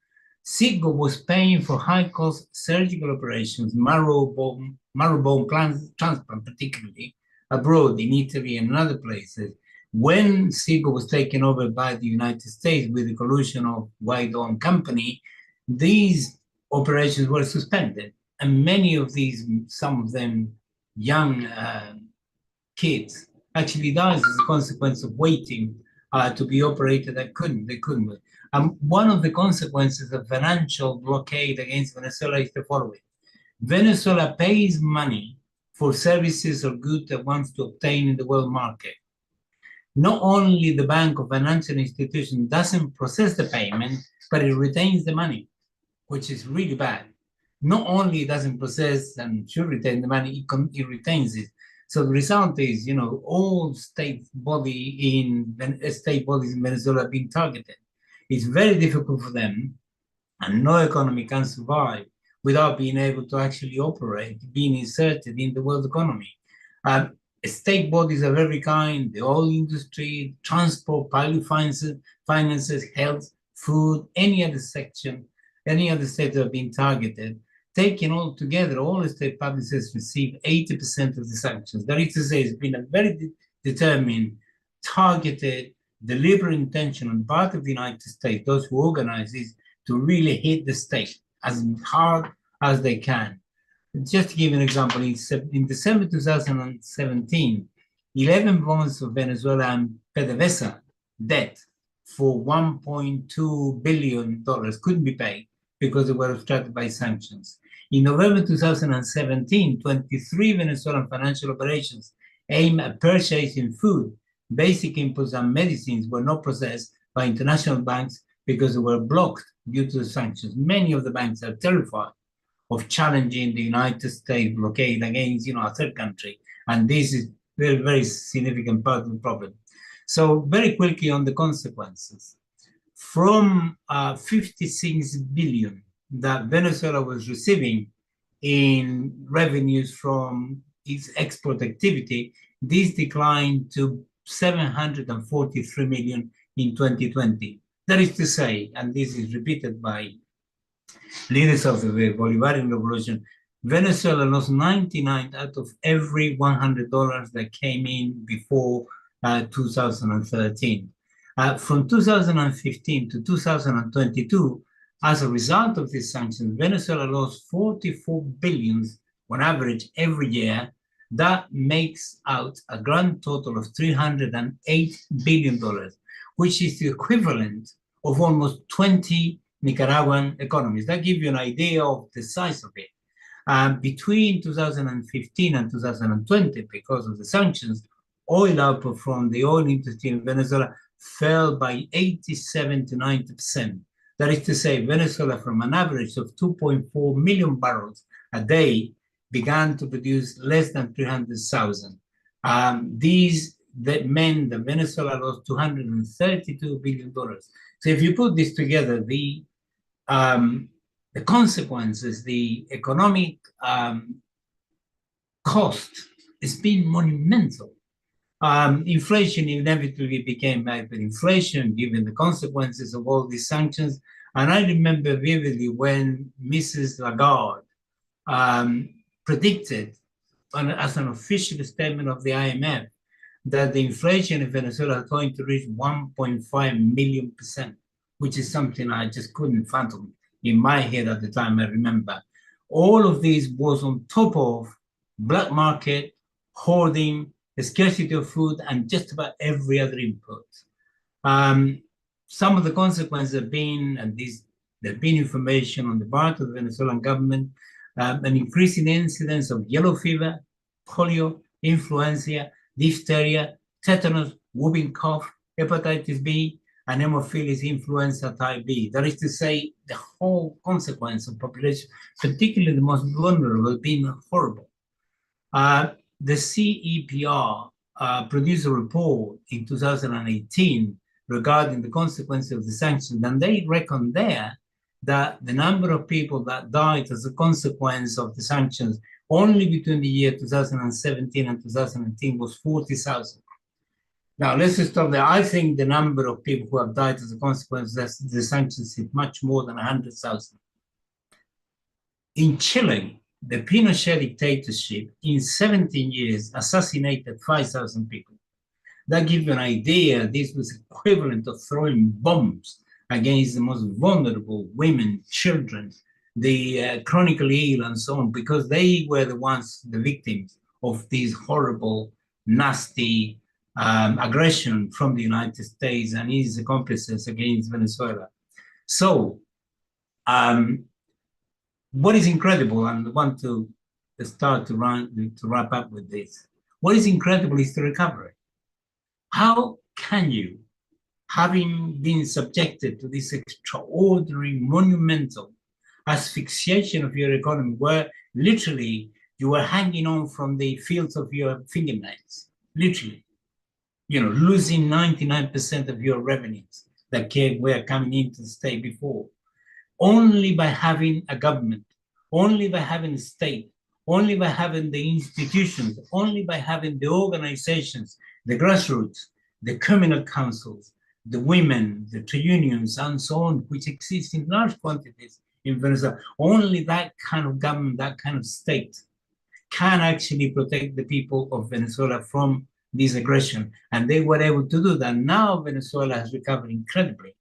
Citgo was paying for high-cost surgical operations, marrow bone transplant, particularly abroad in Italy and other places. When Citgo was taken over by the United States with the collusion of white-owned company, these operations were suspended. And many of these, some of them young kids, actually died as a consequence of waiting to be operated. They couldn't. One of the consequences of financial blockade against Venezuela is the following. Venezuela pays money for services or goods it wants to obtain in the world market. Not only the bank or financial institution doesn't process the payment, but it retains the money, which is really bad. not only doesn't possess and should retain the money, it retains it. So the result is, all state bodies in Venezuela have been targeted. It's very difficult for them, and no economy can survive without being able to actually operate, being inserted in the world economy. State bodies of every kind, the oil industry, transport, public finances, health, food, any other section, any other sector have been targeted. Taken all together, all the state publicists receive 80% of the sanctions. That is to say, it's been a very determined, targeted, deliberate intention on the part of the United States, those who organize this, to really hit the state as hard as they can. Just to give an example, in December 2017, 11 bonds of Venezuela and PDVSA debt for $1.2 billion couldn't be paid because they were obstructed by sanctions. In November 2017, 23 Venezuelan financial operations aimed at purchasing food, basic inputs, and medicines were not processed by international banks because they were blocked due to the sanctions. Many of the banks are terrified of challenging the United States blockade against, a third country. And this is very, very significant part of the problem. So very quickly on the consequences. From 56 billion that Venezuela was receiving in revenues from its export activity, this declined to 743 million in 2020. That is to say, and this is repeated by leaders of the Bolivarian Revolution, Venezuela lost 99 out of every $100 that came in before 2013. From 2015 to 2022, as a result of these sanctions, Venezuela lost 44 billions on average every year. That makes out a grand total of $308 billion, which is the equivalent of almost 20 Nicaraguan economies. That gives you an idea of the size of it. Between 2015 and 2020, because of the sanctions, oil output from the oil industry in Venezuela fell by 87 to 90%. That is to say, Venezuela, from an average of 2.4 million barrels a day, began to produce less than 300,000. That meant that Venezuela lost $232 billion. So if you put this together, the consequences, the economic cost has been monumental. Inflation inevitably became hyperinflation given the consequences of all these sanctions. And I remember vividly when Mrs. Lagarde predicted as an official statement of the IMF that the inflation in Venezuela is going to reach 1.5 million %, which is something I just couldn't fathom in my head at the time, I remember. All of this was on top of black market, hoarding, the scarcity of food, and just about every other input. Some of the consequences have been, and there's been information on the part of the Venezuelan government, an increasing incidence of yellow fever, polio, influenza, diphtheria, tetanus, whooping cough, hepatitis B, and Haemophilus influenza type B. That is to say, the whole consequence of population, particularly the most vulnerable, has been horrible. The CEPR produced a report in 2018 regarding the consequences of the sanctions, and they reckon there that the number of people that died as a consequence of the sanctions only between the year 2017 and 2018 was 40,000. Now, let's just stop there. I think the number of people who have died as a consequence of the sanctions is much more than 100,000. In Chile, the Pinochet dictatorship in 17 years assassinated 5,000 people. That gives you an idea. This was equivalent of throwing bombs against the most vulnerable women, children, the chronically ill, and so on, because they were the ones, the victims of this horrible, nasty aggression from the United States and its accomplices against Venezuela. So, what is incredible, and I want to start to wrap up with this, what is incredible is the recovery. How can you, having been subjected to this extraordinary, monumental, asphyxiation of your economy, where literally you were hanging on from the fields of your fingernails, literally, losing 99% of your revenues that were coming into the state before. Only by having a government, only by having a state, only by having the institutions, only by having the organizations, the grassroots, the communal councils, the women, the trade unions, and so on, which exist in large quantities in Venezuela, only that kind of government, that kind of state can actually protect the people of Venezuela from this aggression. And they were able to do that. Now Venezuela has recovered incredibly.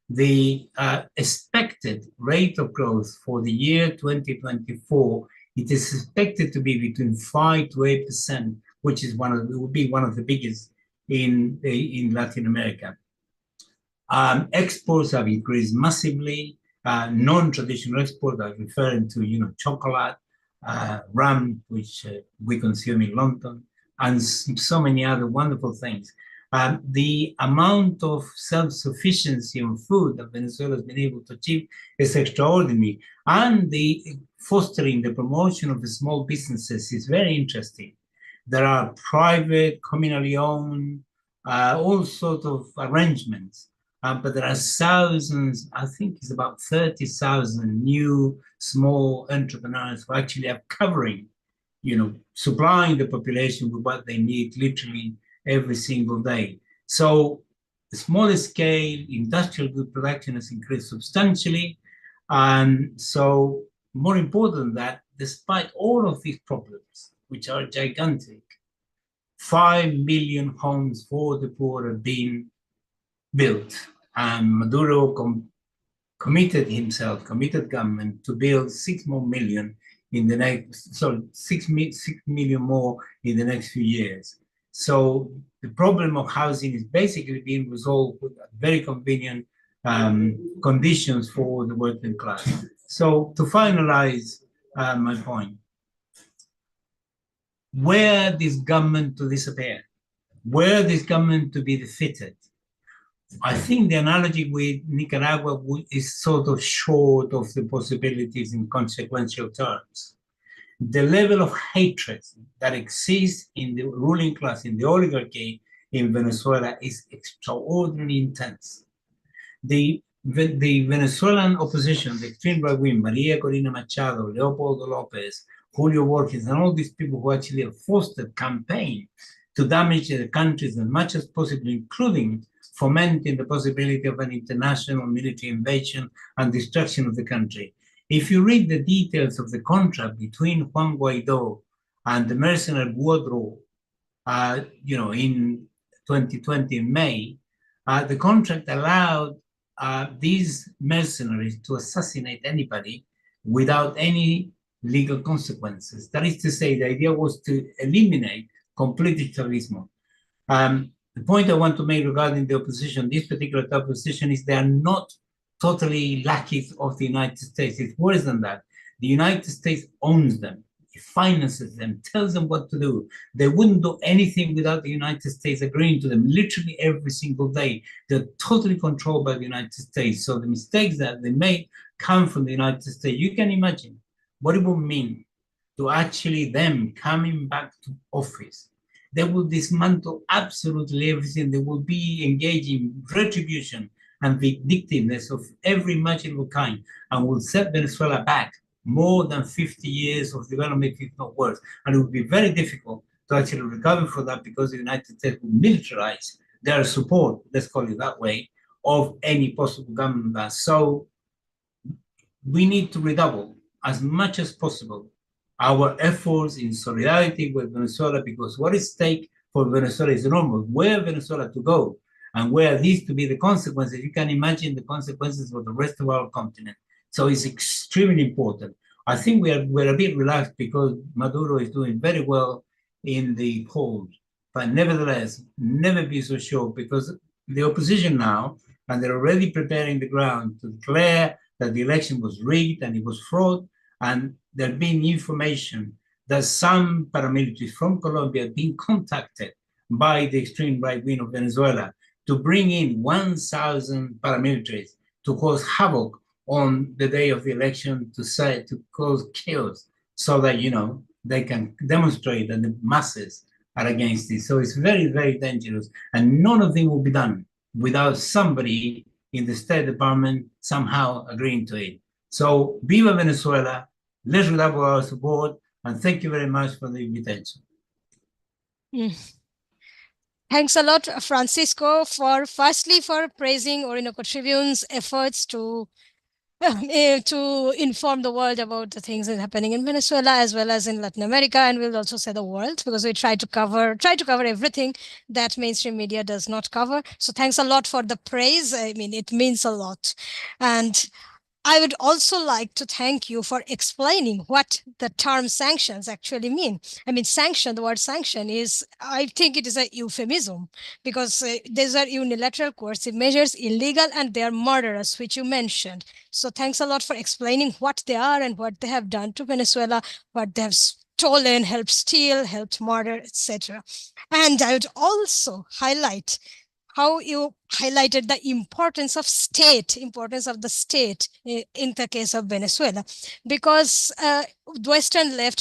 The expected rate of growth for the year 2024, it is expected to be between 5 to 8%, which is will be one of the biggest in Latin America. Exports have increased massively. Non-traditional exports are referring to chocolate, rum, which we consume in London, and so many other wonderful things. The amount of self-sufficiency on food that Venezuela has been able to achieve is extraordinary. And the fostering the promotion of the small businesses is very interesting. There are private, communally owned, all sorts of arrangements. But there are thousands, I think it's about 30,000 new small entrepreneurs who actually are covering, supplying the population with what they need literally every single day. So the smaller scale industrial good production has increased substantially. And so more important than that, despite all of these problems, which are gigantic, 5 million homes for the poor have been built. And Maduro committed government to build 6 more million in the next, 6 million more in the next few years. So the problem of housing is basically being resolved with very convenient conditions for the working class. So to finalize my point, were this government to disappear, were this government to be defeated, I think the analogy with Nicaragua is sort of short of the possibilities in consequential terms. The level of hatred that exists in the ruling class, in the oligarchy in Venezuela is extraordinarily intense. The Venezuelan opposition, the extreme right wing, Maria Corina Machado, Leopoldo Lopez, Julio Borges, and all these people who actually have fostered campaign to damage the countries as much as possible, including fomenting the possibility of an international military invasion and destruction of the country. If you read the details of the contract between Juan Guaido and the mercenary Guaidó, in 2020 in May, the contract allowed these mercenaries to assassinate anybody without any legal consequences. That is to say, the idea was to eliminate complete dictatorship. The point I want to make regarding the opposition, this particular type of opposition, is they are not totally lackeys of the United States. It's worse than that. The United States owns them, it finances them, tells them what to do. They wouldn't do anything without the United States agreeing to them literally every single day. They're totally controlled by the United States. So the mistakes that they make come from the United States. You can imagine what it would mean to actually them coming back to office. They will dismantle absolutely everything. They will be engaging in retribution and vindictiveness of every imaginable kind, and will set Venezuela back more than 50 years of development, if not worse. And it will be very difficult to actually recover from that, because the United States will militarize their support, let's call it that way, of any possible government. So we need to redouble as much as possible our efforts in solidarity with Venezuela, because what is at stake for Venezuela is enormous. Where Venezuela to go, and where these to be the consequences, you can imagine the consequences for the rest of our continent. So it's extremely important. I think we're a bit relaxed because Maduro is doing very well in the polls, but nevertheless, never be so sure, because the opposition now, and they're already preparing the ground to declare that the election was rigged and it was fraud, and there being information that some paramilitaries from Colombia have been contacted by the extreme right wing of Venezuela to bring in 1,000 paramilitaries to cause havoc on the day of the election to cause chaos so that, they can demonstrate that the masses are against it. So it's very, very dangerous. And none of them will be done without somebody in the State Department somehow agreeing to it. So viva Venezuela, let's redouble our support, and thank you very much for the invitation. Thanks a lot, Francisco, for praising Orinoco Tribune's efforts to inform the world about the things that are happening in Venezuela as well as in Latin America, and we'll also say the world, because we try to cover everything that mainstream media does not cover. So thanks a lot for the praise. I mean, it means a lot. And I would also like to thank you for explaining what the term sanctions actually mean. I mean, the word sanction is, I think it is a euphemism, because these are unilateral coercive measures, illegal, and they are murderous, which you mentioned. So thanks a lot for explaining what they are and what they have done to Venezuela, what they have stolen, helped steal, helped murder, etc. And I would also highlight how you highlighted the importance of the state in the case of Venezuela, because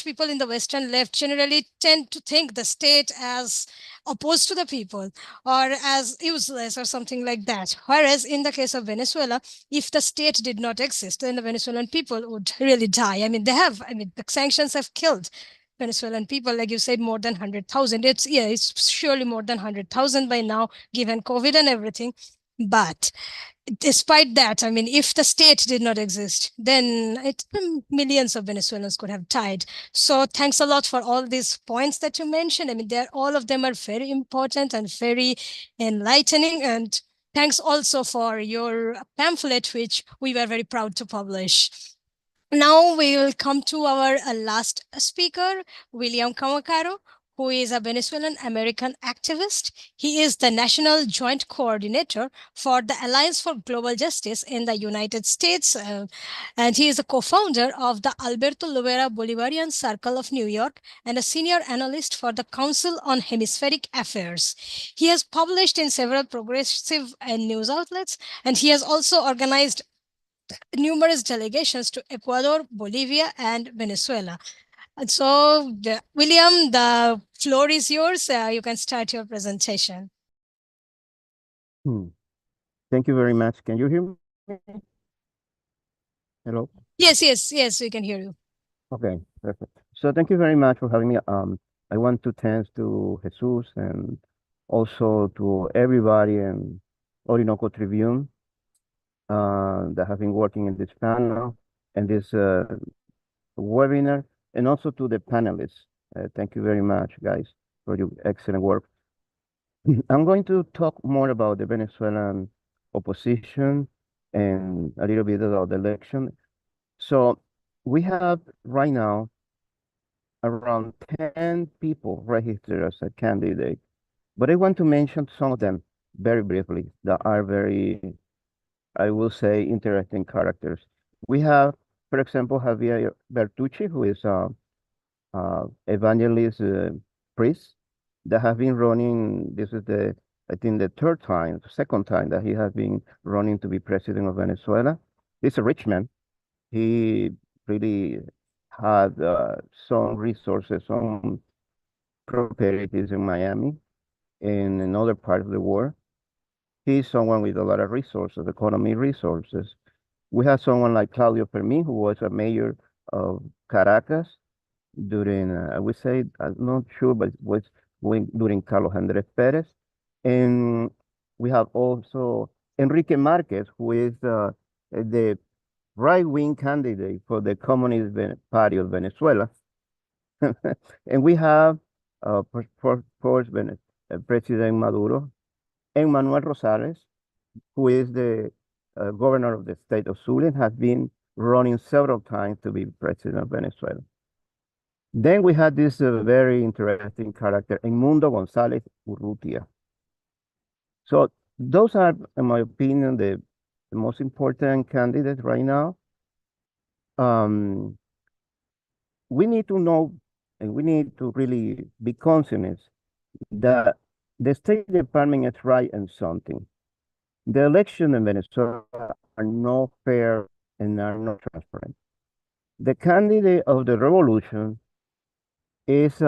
people in the Western left generally tend to think the state as opposed to the people or as useless or something like that. Whereas in the case of Venezuela, if the state did not exist, then the Venezuelan people would really die. I mean, the sanctions have killed Venezuelan people, like you said, more than 100,000. It's surely more than 100,000 by now, given COVID and everything. But despite that, I mean, if the state did not exist, then millions of Venezuelans could have died. So thanks a lot for all these points that you mentioned. I mean, all of them are very important and very enlightening. And thanks also for your pamphlet, which we were very proud to publish. Now we will come to our last speaker, William Camacaro, who is a Venezuelan American activist. He is the National Joint Coordinator for the Alliance for Global Justice in the United States. And he is a co-founder of the Alberto Lovera Bolivarian Circle of New York and a senior analyst for the Council on Hemispheric Affairs. He has published in several progressive news outlets, and he has also organized numerous delegations to Ecuador, Bolivia, and Venezuela. And so, William, the floor is yours. You can start your presentation. Thank you very much. Can you hear me? Hello? Yes, we can hear you. Okay, perfect. So thank you very much for having me. I want to thank to Jesus and also to everybody in Orinoco Tribune that have been working in this panel and this webinar, and also to the panelists. Thank you very much, guys, for your excellent work. I'm going to talk more about the Venezuelan opposition and a little bit about the election. So we have right now around 10 people registered as a candidate, but I want to mention some of them very briefly that are very, I will say, interesting characters. We have, for example, Javier Bertucci, who is an evangelist priest that has been running. This is I think the second time that he has been running to be president of Venezuela. He's a rich man. He really had some resources, some properties in Miami and in other parts of the world. He's someone with a lot of resources, economy resources. We have someone like Claudio Fermin, who was a mayor of Caracas during, I would say, I'm not sure, but it was during Carlos Andrés Pérez. And we have also Enrique Marquez, who is the right-wing candidate for the Communist Party of Venezuela. And we have, of course, President Maduro, and Manuel Rosales, who is the governor of the state of Zulia, has been running several times to be president of Venezuela. Then we had this very interesting character, Edmundo González Urrutia. So those are, in my opinion, the most important candidates right now. We need to know, and we need to really be conscious that the State Department is right in something. The elections in Venezuela are not fair and are not transparent. The candidate of the revolution is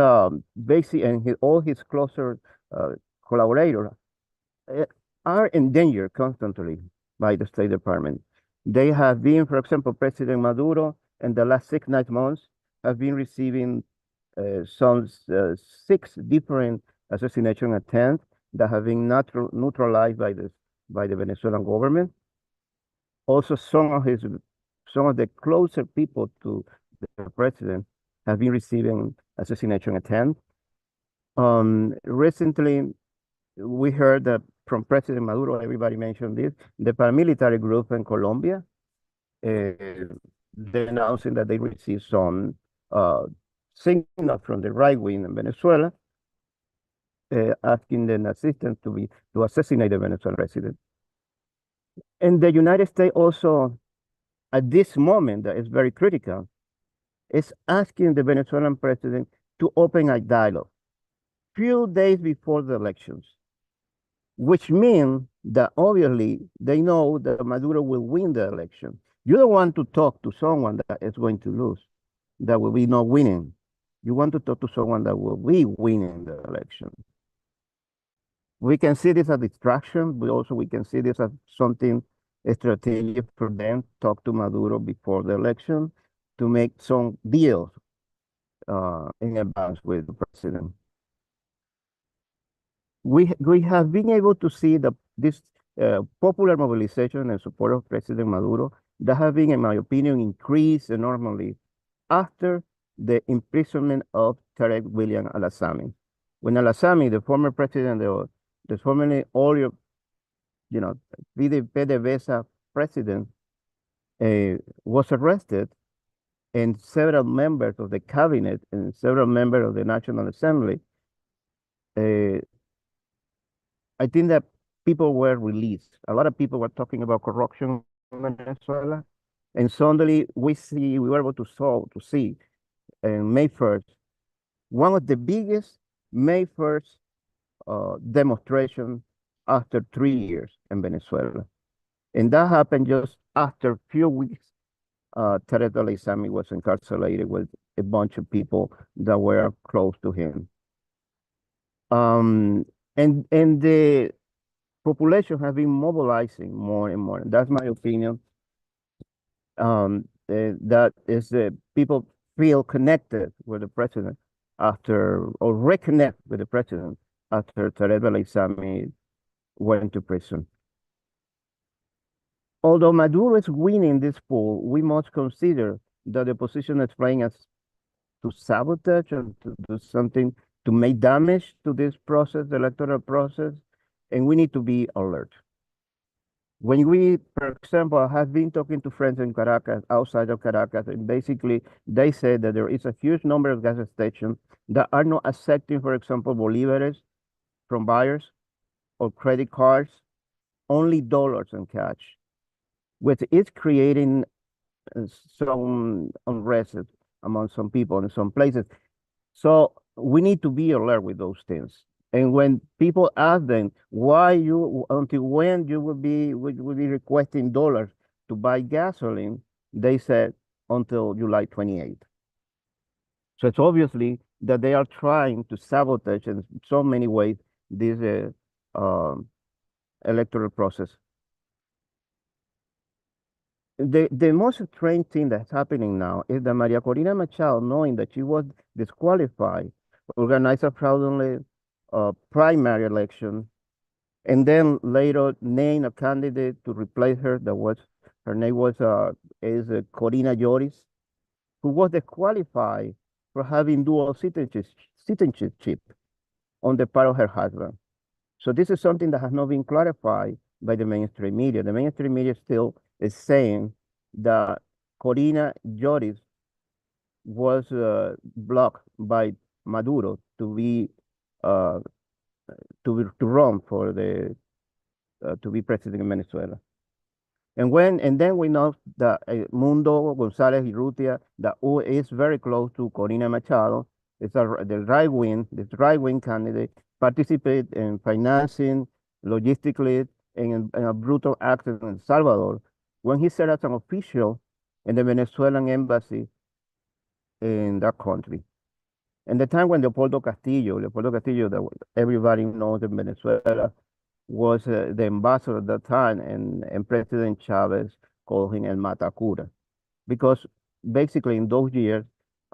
basically, and all his closer collaborators are endangered constantly by the State Department. They have been, for example, President Maduro in the last 9 months have been receiving some 6 different assassination attempts that have been neutralized by the Venezuelan government. Also, some of the closer people to the president have been receiving assassination attempts. Recently, we heard that from President Maduro, everybody mentioned this, the paramilitary group in Colombia, they're announcing that they received some signal from the right wing in Venezuela, asking an assistant to assassinate the Venezuelan president. And the United States also, at this moment that is very critical, is asking the Venezuelan president to open a dialogue few days before the elections, which means that obviously they know that Maduro will win the election. You don't want to talk to someone that is going to lose, that will be not winning. You want to talk to someone that will be winning the election. We can see this as a distraction, but we can see this as something strategic for them, talk to Maduro before the election to make some deals in advance with the president. We have been able to see this popular mobilization in support of President Maduro that have been, in my opinion, increased enormously after the imprisonment of Tarek William al-Assami. When al-Assami, the former president, the formerly earlier, PDVSA president, was arrested, and several members of the cabinet and several members of the National Assembly, I think that people were released. A lot of people were talking about corruption in Venezuela, and suddenly we were able to see May 1st, one of the biggest May 1st demonstration after 3 years in Venezuela. And that happened just after a few weeks, Tarek al-Assami was incarcerated with a bunch of people that were close to him. And the population has been mobilizing more and more. That's my opinion. That is, people feel connected with the president or reconnect with the president after Tarek al-Assami went to prison. Although Maduro is winning this poll, we must consider that the opposition is trying to sabotage and to do something to make damage to this process, the electoral process, and we need to be alert. When we, for example, have been talking to friends in Caracas, outside of Caracas, and basically they say that there is a huge number of gas stations that are not accepting, for example, bolívares from buyers or credit cards, only dollars in cash, which is creating some unrest among some people in some places. So we need to be alert with those things. And when people ask them until when you will be requesting dollars to buy gasoline, they said until July 28th. So it's obviously that they are trying to sabotage in so many ways this electoral process. The most strange thing that's happening now is that Maria Corina Machado, knowing that she was disqualified, organized a fraudulent primary election, and then later named a candidate to replace her. Her name was Corina Lloris, who was disqualified for having dual citizenship on the part of her husband. So this is something that has not been clarified by the mainstream media. The mainstream media still is saying that Corina Lloris was blocked by Maduro to run for to be president in Venezuela. And then we know that Mundo González Urrutia, that is very close to Corina Machado, is the right wing candidate, participate in financing, logistically, in a brutal act in El Salvador, when he served as an official in the Venezuelan embassy in that country. And the time when Leopoldo Castillo, that everybody knows in Venezuela, was the ambassador at that time, and President Chavez called him El Matacura, because basically in those years,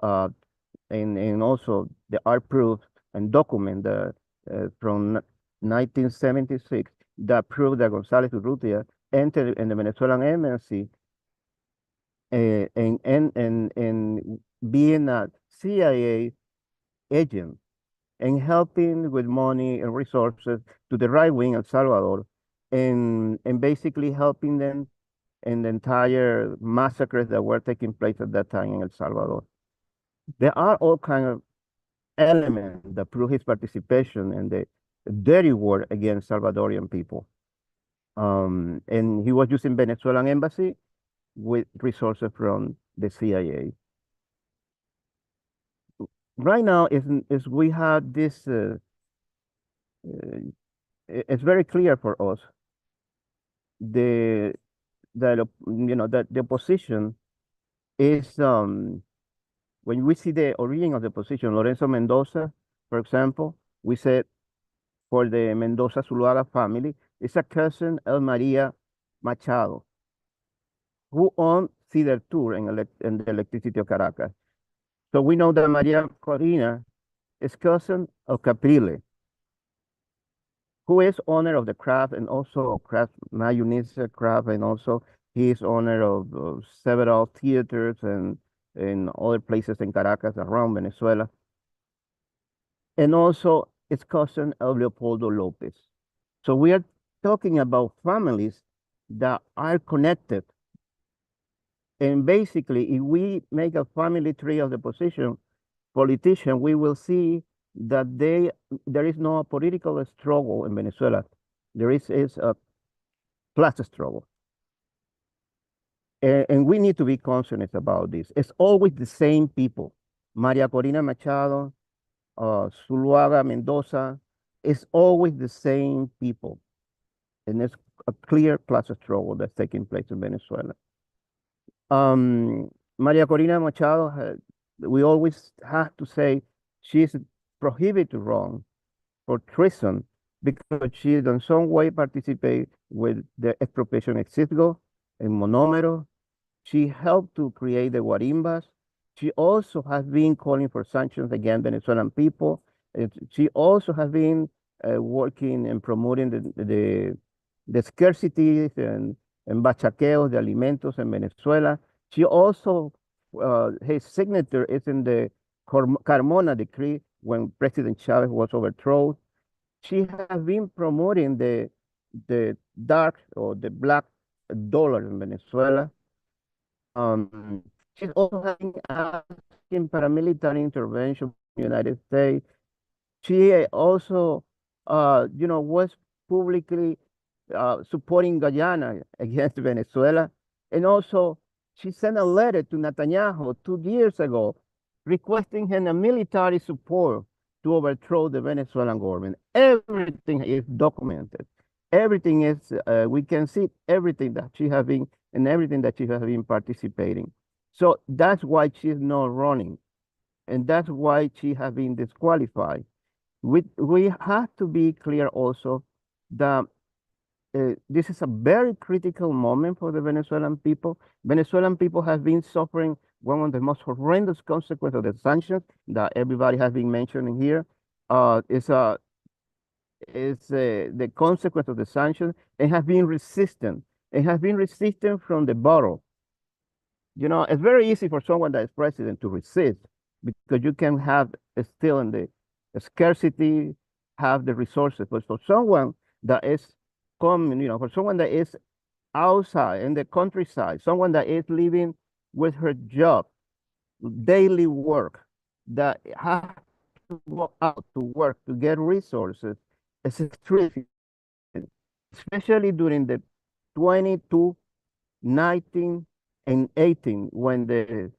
and also there are proofs and documents from 1976 that prove that González Urrutia entered in the Venezuelan embassy and being a CIA agent and helping with money and resources to the right wing El Salvador, and basically helping them in the entire massacres that were taking place at that time in El Salvador. There are all kinds of elements that prove his participation in the dirty war against Salvadorian people. And he was using Venezuelan embassy with resources from the CIA. Right now, is we have this. It's very clear for us that the opposition is when we see the origin of the opposition. Lorenzo Mendoza, for example, we said for the Mendoza Zuluaga family, it's a cousin El Maria Machado, who owned Fideltur in the electricity of Caracas. So we know that Maria Corina is cousin of Caprile, who is owner of the craft and also craft mayonnaise craft, and also he is owner of several theaters and in other places in Caracas around Venezuela. And also it's cousin of Leopoldo Lopez. So we are talking about families that are connected. And basically, if we make a family tree of the politician, we will see that there is no political struggle in Venezuela. There is a class struggle. And we need to be concerned about this. It's always the same people. Maria Corina Machado, Zuluaga Mendoza, it's always the same people. And it's a clear class struggle that's taking place in Venezuela. Maria Corina Machado, we always have to say she's prohibited wrong for treason because she in some way participate with the expropriation ex Citgo and Monómero. She helped to create the Guarimbas. She also has been calling for sanctions against Venezuelan people. She also has been working and promoting the scarcity and bachaqueos de alimentos in Venezuela. She also, his signature is in the Carmona decree when President Chavez was overthrown. She has been promoting the dark or the black dollar in Venezuela. She's also having asking paramilitary intervention from the United States. She also, was publicly supporting Guyana against Venezuela. And also, she sent a letter to Netanyahu 2 years ago requesting him a military support to overthrow the Venezuelan government. Everything is documented. Everything is, we can see everything that she has been and everything that she has been participating. So that's why she's not running. And that's why she has been disqualified. We have to be clear also that this is a very critical moment for the Venezuelan people. Venezuelan people have been suffering one of the most horrendous consequences of the sanctions that everybody has been mentioning here. It's the consequence of the sanctions. It has been resistant. It has been resistant from the bottom. It's very easy for someone that is president to resist because you can have still in the scarcity, have the resources. But for someone that is for someone that is outside in the countryside, someone that is living with her job, daily work, that has to go out to work to get resources, it's extreme, especially during the 22, 19, and 18 when the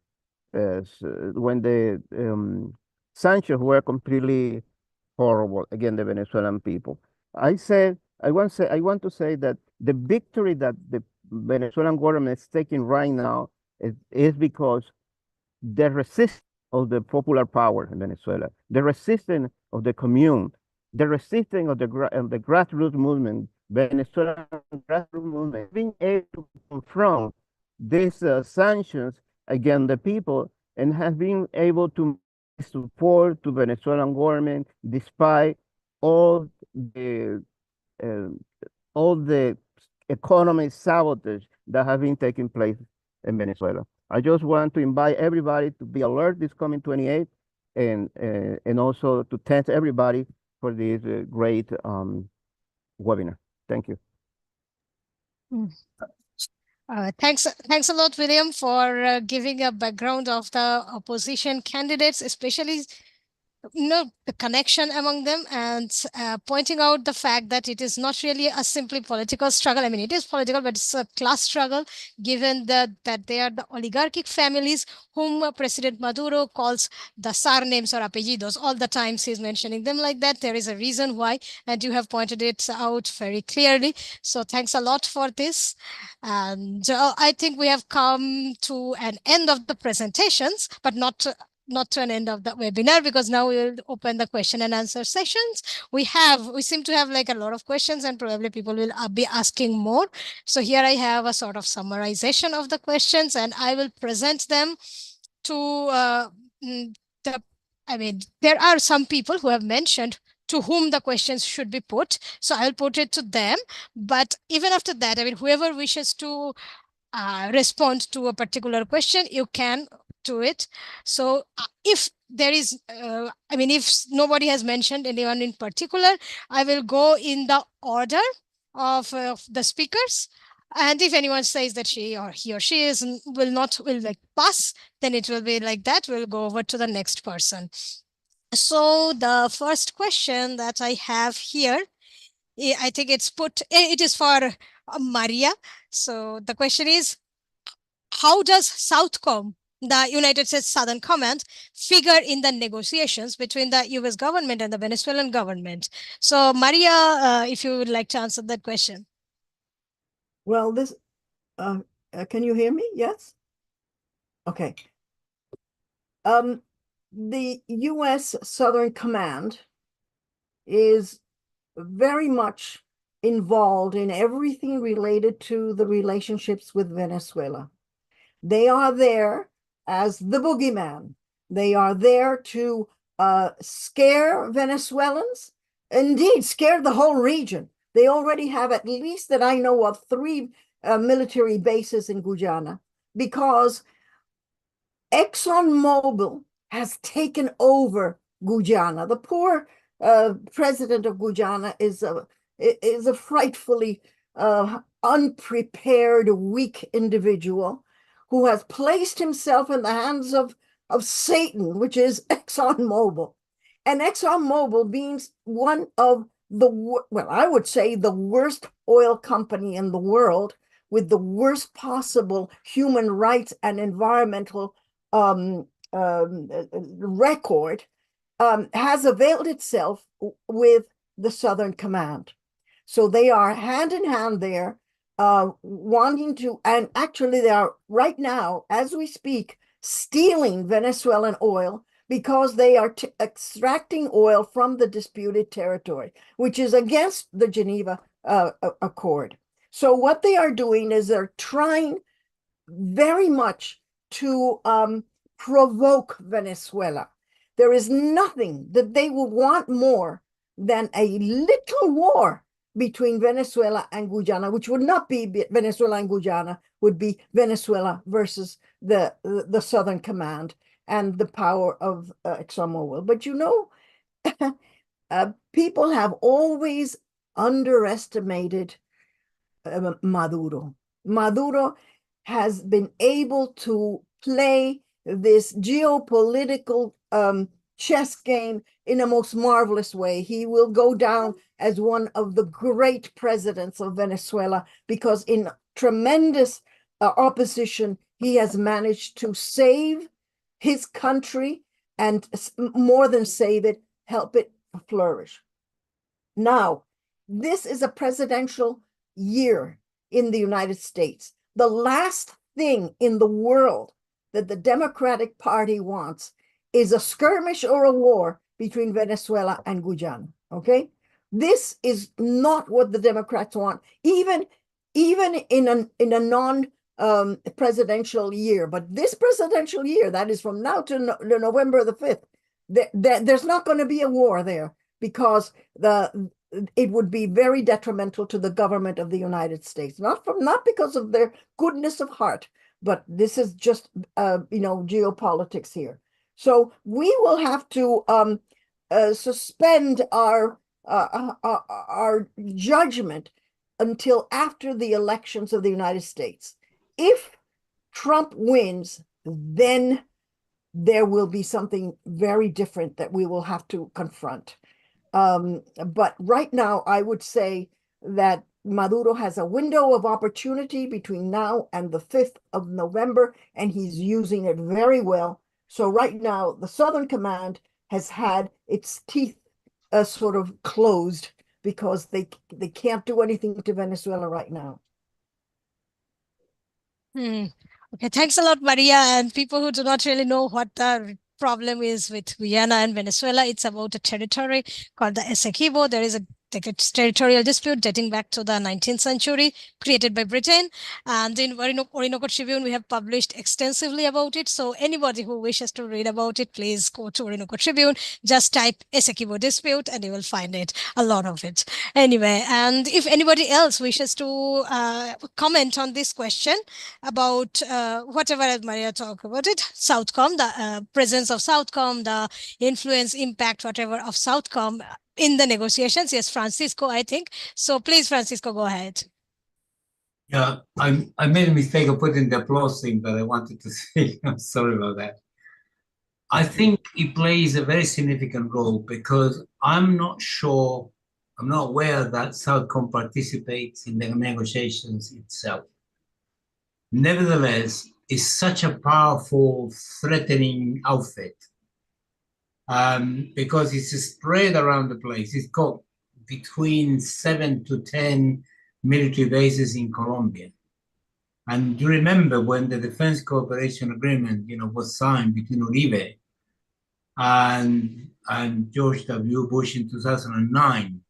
sanctions were completely horrible against the Venezuelan people. I want to say that the victory that the Venezuelan government is taking right now is because the resistance of the popular power in Venezuela, the resistance of the commune, the resistance of the grassroots movement, Venezuelan grassroots movement, being able to confront these sanctions against the people and has been able to support to Venezuelan government despite all the uh, economic sabotage that have been taking place in Venezuela. I just want to invite everybody to be alert this coming 28th and also to thank everybody for this great webinar. Thank you. Thanks a lot, William, for giving a background of the opposition candidates, especially the connection among them, and pointing out the fact that it is not really a simply political struggle. I mean, it is political, but it's a class struggle, given that they are the oligarchic families whom President Maduro calls the surnames or apellidos. All the times he's mentioning them like that. There is a reason why, and you have pointed it out very clearly. So thanks a lot for this. And I think we have come to an end of the presentations, but not to an end of the webinar, because now we will open the question and answer sessions. We seem to have like a lot of questions, and probably people will be asking more. So here I have a sort of summarization of the questions, and I will present them to there are some people who have mentioned to whom the questions should be put. So I'll put it to them. But even after that, I mean, whoever wishes to respond to a particular question, you can do it. So if there is, if nobody has mentioned anyone in particular, I will go in the order of the speakers. And if anyone says that he or she will pass, then it will be like that. We'll go over to the next person. So the first question that I have here, I think it is for Maria. So the question is, how does Southcom, the United States Southern Command, figure in the negotiations between the US government and the Venezuelan government? So Maria, if you would like to answer that question. Well, can you hear me? Yes? Okay. The US Southern Command is very much involved in everything related to the relationships with Venezuela. They are there as the boogeyman. They are there to scare Venezuelans, indeed scare the whole region. They already have, at least that I know of, 3 military bases in Guyana, because ExxonMobil has taken over Guyana. The poor president of Guyana is a frightfully unprepared, weak individual who has placed himself in the hands of Satan, which is ExxonMobil. And ExxonMobil being one of I would say the worst oil company in the world, with the worst possible human rights and environmental record, has availed itself with the Southern Command. So they are hand in hand there, wanting to, and actually they are right now, as we speak, stealing Venezuelan oil, because they are extracting oil from the disputed territory, which is against the Geneva Accord. So what they are doing is they're trying very much to provoke Venezuela. There is nothing that they would want more than a little war between Venezuela and Guyana, which would not be Venezuela and Guyana, would be Venezuela versus the Southern Command and the power of ExxonMobil. But people have always underestimated Maduro. Maduro has been able to play this geopolitical chess game in a most marvelous way. He will go down as one of the great presidents of Venezuela, because in tremendous opposition, he has managed to save his country, and more than save it, help it flourish. Now, this is a presidential year in the United States. The last thing in the world that the Democratic Party wants is a skirmish or a war between Venezuela and Guyana, okay? This is not what the Democrats want, even in a non-presidential year. But this presidential year, that is from now to November the 5th, there's not going to be a war there, because it would be very detrimental to the government of the United States, not because of their goodness of heart, but this is just geopolitics here. So we will have to suspend our judgment until after the elections of the United States. If Trump wins, then there will be something very different that we will have to confront. But right now, I would say that Maduro has a window of opportunity between now and the 5th of November, and he's using it very well. So right now, the Southern Command has had its teeth sort of closed, because they can't do anything to Venezuela right now. Okay, thanks a lot, Maria. And people who do not really know what the problem is with Guyana and Venezuela, it's about a territory called the Essequibo. There is a territorial dispute dating back to the 19th century, created by Britain. And in Orinoco Tribune, we have published extensively about it. So anybody who wishes to read about it, please go to Orinoco Tribune, just type Essequibo dispute and you will find it, a lot of it. Anyway, and if anybody else wishes to comment on this question about whatever Maria talked about it, Southcom, the presence of Southcom, the influence, impact, whatever of Southcom in the negotiations. Yes, Francisco, I think. So please, Francisco, go ahead. Yeah, I made a mistake of putting the applause thing that I wanted to say. I'm sorry about that. I think it plays a very significant role, because I'm not aware that Southcom participates in the negotiations itself. Nevertheless, it's such a powerful, threatening outfit, because it's spread around the place. It's got between 7 to 10 military bases in Colombia. And you remember when the Defense Cooperation Agreement, was signed between Uribe and George W. Bush in 2009,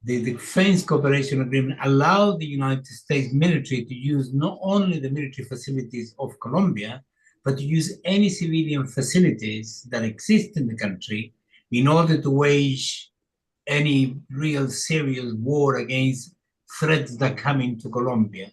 the Defense Cooperation Agreement allowed the United States military to use not only the military facilities of Colombia, but to use any civilian facilities that exist in the country in order to wage any real serious war against threats that come into Colombia.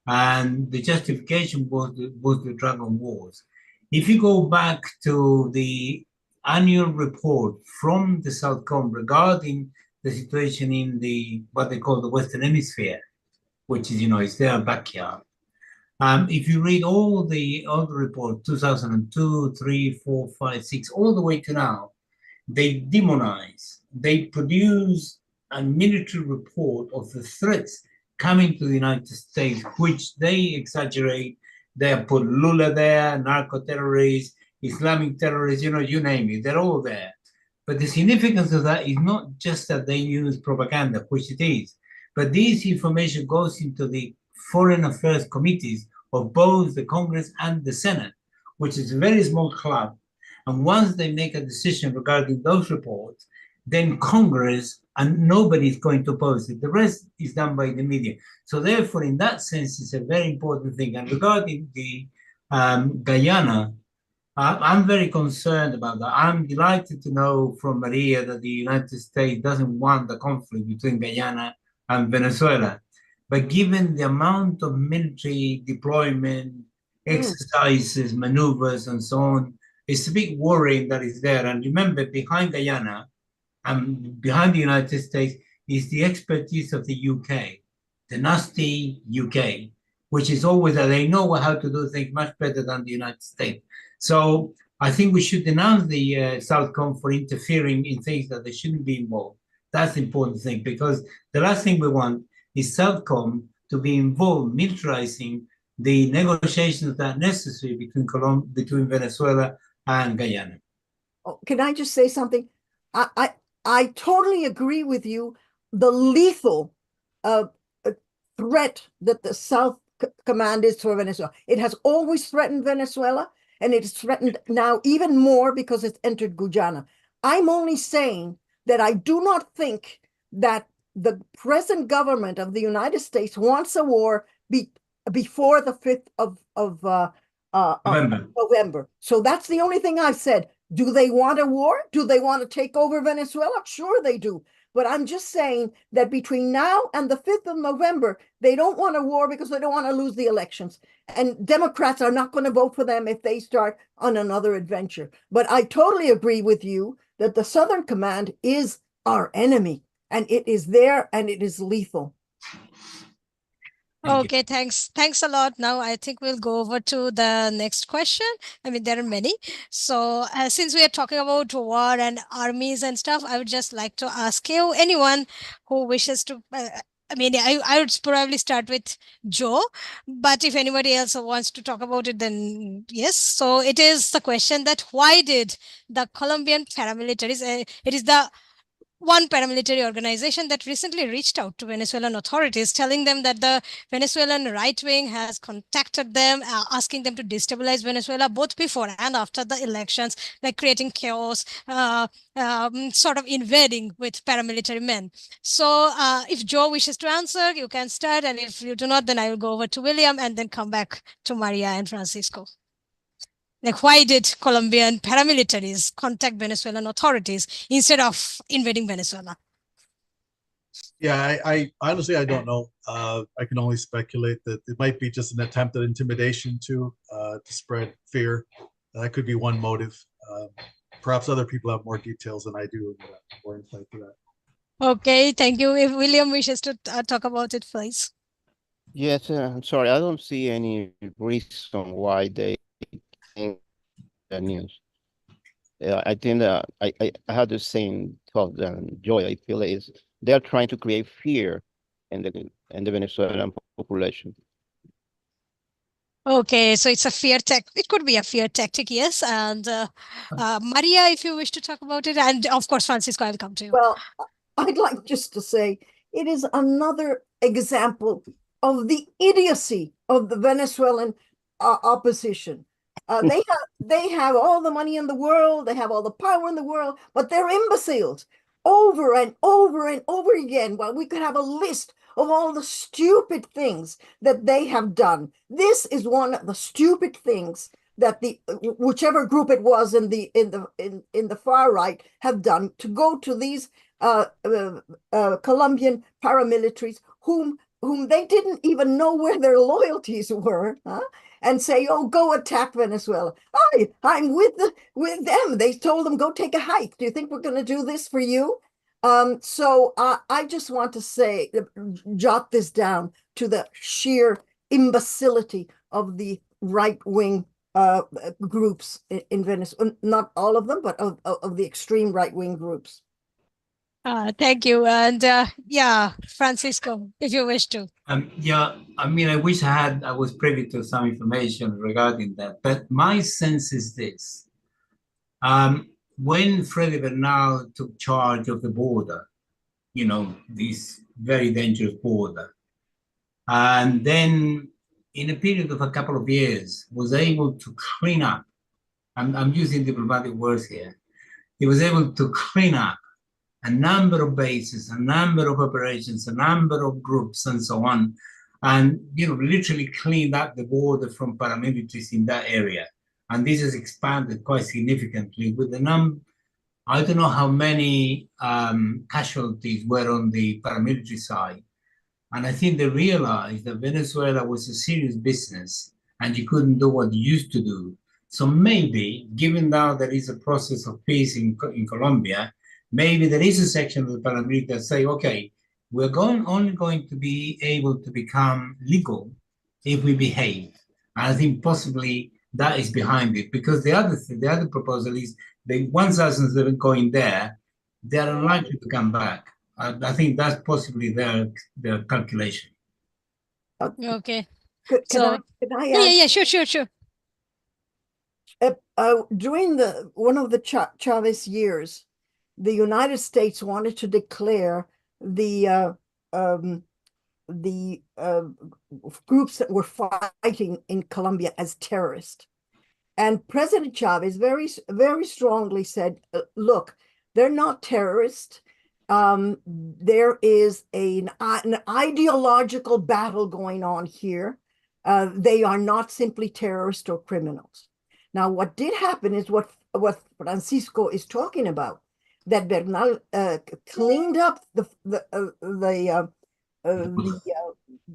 And the justification was the Dragon Wars. If you go back to the annual report from the Southcom regarding the situation in what they call the Western Hemisphere, which is, it's their backyard. If you read all the reports, 2002, 3, 4, 5, 6, all the way to now, they demonize, they produce a military report of the threats coming to the United States, which they exaggerate. They have put Lula there, narco-terrorists, Islamic terrorists, you name it, they're all there. But the significance of that is not just that they use propaganda, which it is, but this information goes into the Foreign Affairs committees of both the Congress and the Senate, which is a very small club. And once they make a decision regarding those reports, then Congress, and nobody is going to oppose it. The rest is done by the media. So therefore, in that sense, it's a very important thing. And regarding the Guyana, I'm very concerned about that. I'm delighted to know from Maria that the United States doesn't want the conflict between Guyana and Venezuela. But given the amount of military deployment, exercises, maneuvers, and so on, it's a bit worrying that it's there. And remember, behind Guyana and behind the United States is the expertise of the UK, the nasty UK, which is always that they know how to do things much better than the United States. So I think we should denounce the Southcom for interfering in things that they shouldn't be involved. That's the important thing, because the last thing we want is Southcom to be involved militarizing the negotiations that are necessary between Venezuela and Guyana. Oh, can I just say something? I totally agree with you. The lethal threat that the South Command is for Venezuela. It has always threatened Venezuela, and it is threatened now even more because it's entered Guyana. I'm only saying that I do not think that the present government of the United States wants a war before the 5th of November. So that's the only thing I've said. Do they want a war? Do they want to take over Venezuela? Sure they do. But I'm just saying that between now and the 5th of November, they don't want a war because they don't want to lose the elections. And Democrats are not going to vote for them if they start on another adventure. But I totally agree with you that the Southern Command is our enemy, and it is there and it is lethal. Okay, thanks. Thanks a lot. Now I think we'll go over to the next question. I mean, there are many. So since we are talking about war and armies and stuff, I would just like to ask you, anyone who wishes to, I would probably start with Joe, but if anybody else wants to talk about it, then yes. So it is the question that why did the Colombian paramilitaries, it is the one paramilitary organization that recently reached out to Venezuelan authorities, telling them that the Venezuelan right wing has contacted them, asking them to destabilize Venezuela both before and after the elections, like creating chaos, sort of invading with paramilitary men. So if Joe wishes to answer, you can start. And if you do not, then I will go over to William and then come back to Maria and Francisco. Like, why did Colombian paramilitaries contact Venezuelan authorities instead of invading Venezuela? Yeah, I honestly, I don't know. I can only speculate that it might be just an attempt at intimidation to spread fear. That could be one motive. Perhaps other people have more details than I do, and more insight to that. Okay, thank you. If William wishes to talk about it, please. Yes, I'm sorry. I don't see any reason why they think the news. I think that I had the same thought than Joy. I feel is they're trying to create fear in the Venezuelan population. Okay, so it's a fear tactic. It could be a fear tactic, yes. And Maria, if you wish to talk about it, and of course, Francisco, I'll come to you. Well, I'd like just to say it is another example of the idiocy of the Venezuelan opposition. They have all the money in the world, they have all the power in the world, but they're imbeciles over and over and over again. Well, we could have a list of all the stupid things that they have done. This is one of the stupid things that the whichever group it was in the far right have done, to go to these Colombian paramilitaries whom they didn't even know where their loyalties were, and say, "Oh, go attack Venezuela." I'm with them. They told them, "Go take a hike. Do you think we're going to do this for you?" So I just want to say, jot this down, to the sheer imbecility of the right-wing groups in Venezuela. Not all of them, but of the extreme right-wing groups. Thank you. And yeah, Francisco, if you wish to. Yeah, I mean, I wish I was privy to some information regarding that, but my sense is this. When Freddy Bernal took charge of the border, this very dangerous border, and then in a period of a couple of years was able to clean up, I'm using diplomatic words here, he was able to clean up a number of bases, a number of operations, a number of groups, and so on, and literally cleaned up the border from paramilitaries in that area. And this has expanded quite significantly with the I don't know how many casualties were on the paramilitary side. And I think they realized that Venezuela was a serious business and you couldn't do what you used to do. So maybe, given now there is a process of peace in Colombia, maybe there is a section of the paramilitary that say, okay, we're only going to be able to become legal if we behave. And I think possibly that is behind it, because the other proposal is the 1,000 going there, they are unlikely to come back. I think that's possibly their calculation. Okay. Can I yeah, sure. During one of the Chavez years, the United States wanted to declare the groups that were fighting in Colombia as terrorists. And President Chavez very, very strongly said, look, they're not terrorists. There is an ideological battle going on here. They are not simply terrorists or criminals. Now, what did happen is what Francisco is talking about, that Bernal cleaned up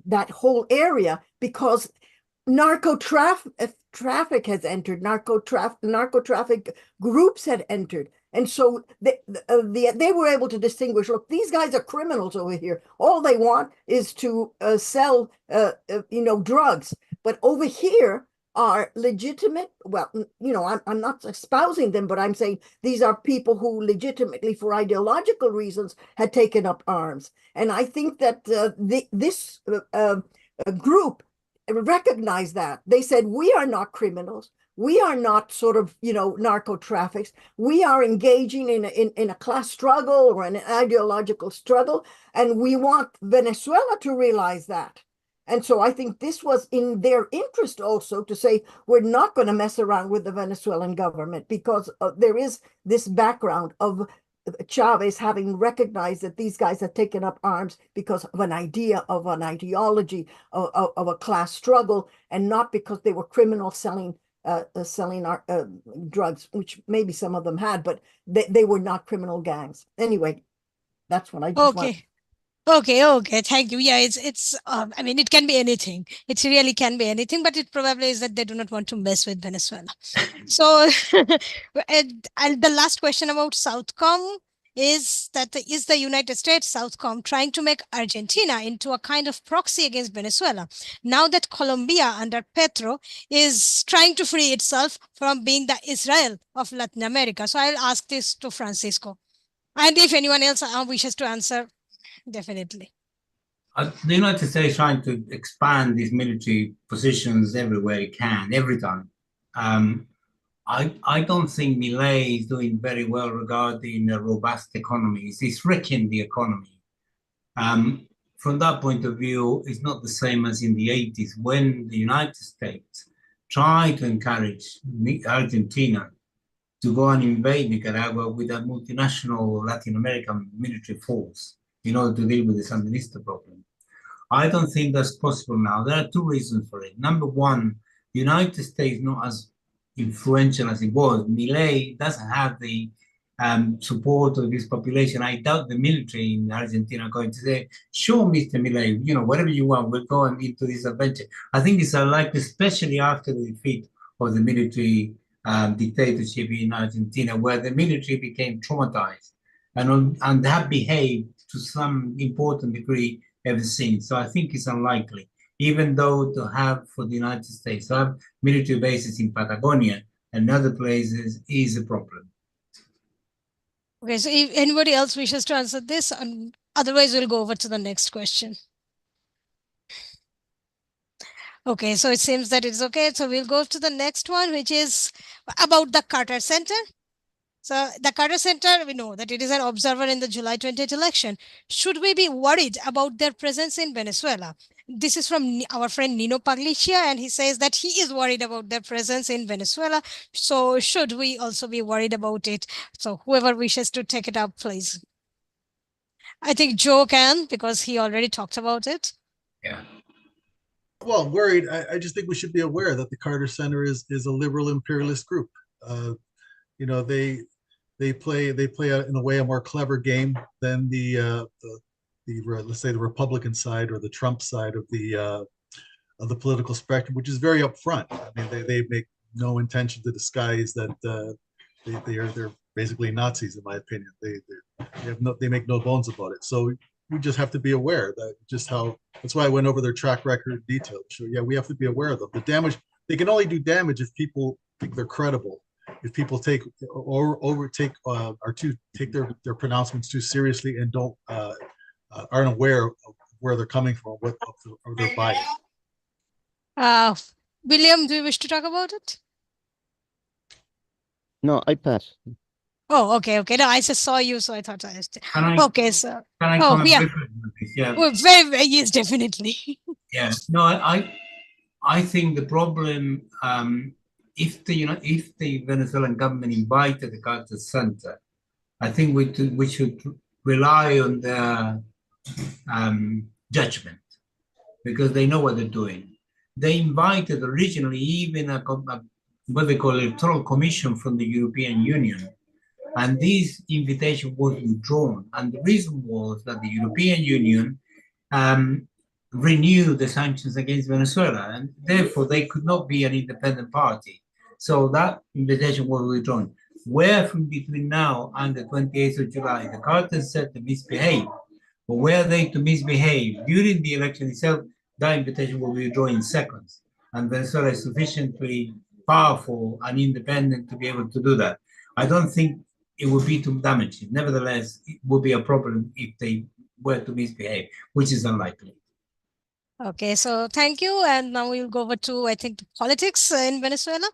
that whole area because traffic has entered, narco traffic groups had entered. And so they were able to distinguish, look, these guys are criminals over here. All they want is to sell, drugs. But over here are legitimate, well, I'm not espousing them, but I'm saying these are people who legitimately, for ideological reasons, had taken up arms. And I think that this group recognized that. They said, we are not criminals. We are not sort of, narco traffics. We are engaging in a class struggle or an ideological struggle. And we want Venezuela to realize that. And so I think this was in their interest also to say, we're not going to mess around with the Venezuelan government because there is this background of Chavez having recognized that these guys had taken up arms because of an idea, of an ideology, of a class struggle, and not because they were criminals selling drugs, which maybe some of them had, but they were not criminal gangs. Anyway, that's what I just want. Okay. Thank you. Yeah, it's. I mean, it can be anything. It really can be anything, but it probably is that they do not want to mess with Venezuela. So, and the last question about Southcom is that is the United States Southcom trying to make Argentina into a kind of proxy against Venezuela now that Colombia under Petro is trying to free itself from being the Israel of Latin America? So I'll ask this to Francisco, and if anyone else wishes to answer. Definitely. The United States is trying to expand these military positions everywhere it can, every time. I don't think Milei is doing very well regarding a robust economy. It's wrecking the economy. From that point of view, it's not the same as in the 80s when the United States tried to encourage Argentina to go and invade Nicaragua with a multinational Latin American military force in order to deal with the Sandinista problem. I don't think that's possible now. There are two reasons for it. Number one, the United States is not as influential as it was. Milei doesn't have the support of his population. I doubt the military in Argentina are going to say, sure, Mr. Milei, whatever you want, we'll go into this adventure. I think it's unlikely, especially after the defeat of the military dictatorship in Argentina, where the military became traumatized and have behaved to some important degree ever since. So I think it's unlikely, even though to have for the United States to have military bases in Patagonia and other places is a problem. Okay, so if anybody else wishes to answer this, otherwise we'll go over to the next question. Okay, so it seems that it's okay. So we'll go to the next one, which is about the Carter Center. So the Carter Center, we know that it is an observer in the July 20th election. Should we be worried about their presence in Venezuela? This is from our friend Nino Paglicia, and he says that he is worried about their presence in Venezuela. So should we also be worried about it? So whoever wishes to take it up, please. I think Joe can, because he already talked about it. Yeah. Well, worried. I just think we should be aware that the Carter Center is a liberal imperialist group. They play in a way a more clever game than the let's say the Republican side or the Trump side of the political spectrum, which is very upfront. I mean, they make no intention to disguise that they're basically Nazis, in my opinion. They make no bones about it. So we just have to be aware that that's why I went over their track record in detail. So yeah, we have to be aware of them. The damage, they can only do damage if people think they're credible. If people take their pronouncements too seriously and aren't aware of where they're coming from, of their bias. William, do you wish to talk about it? No, I pass. Oh, okay, okay. No, I just saw you, so I thought I was. Okay, so. Can I Oh, comment yeah. briefly on this? Yeah. Well, very, very, yes, definitely. Yeah. No, I think the problem, if the Venezuelan government invited the Carter Center, I think we should rely on their judgment, because they know what they're doing. They invited originally even what they call electoral commission from the European Union, and this invitation was withdrawn. And the reason was that the European Union renewed the sanctions against Venezuela, and therefore they could not be an independent party. So that invitation was withdrawn. Where from between now and the 28th of July, the Carter said to misbehave, but were they to misbehave during the election itself, that invitation will be withdrawn in seconds. And Venezuela is sufficiently powerful and independent to be able to do that. I don't think it would be too damaging. Nevertheless, it would be a problem if they were to misbehave, which is unlikely. Okay, so thank you. And now we'll go over to, I think, the politics in Venezuela.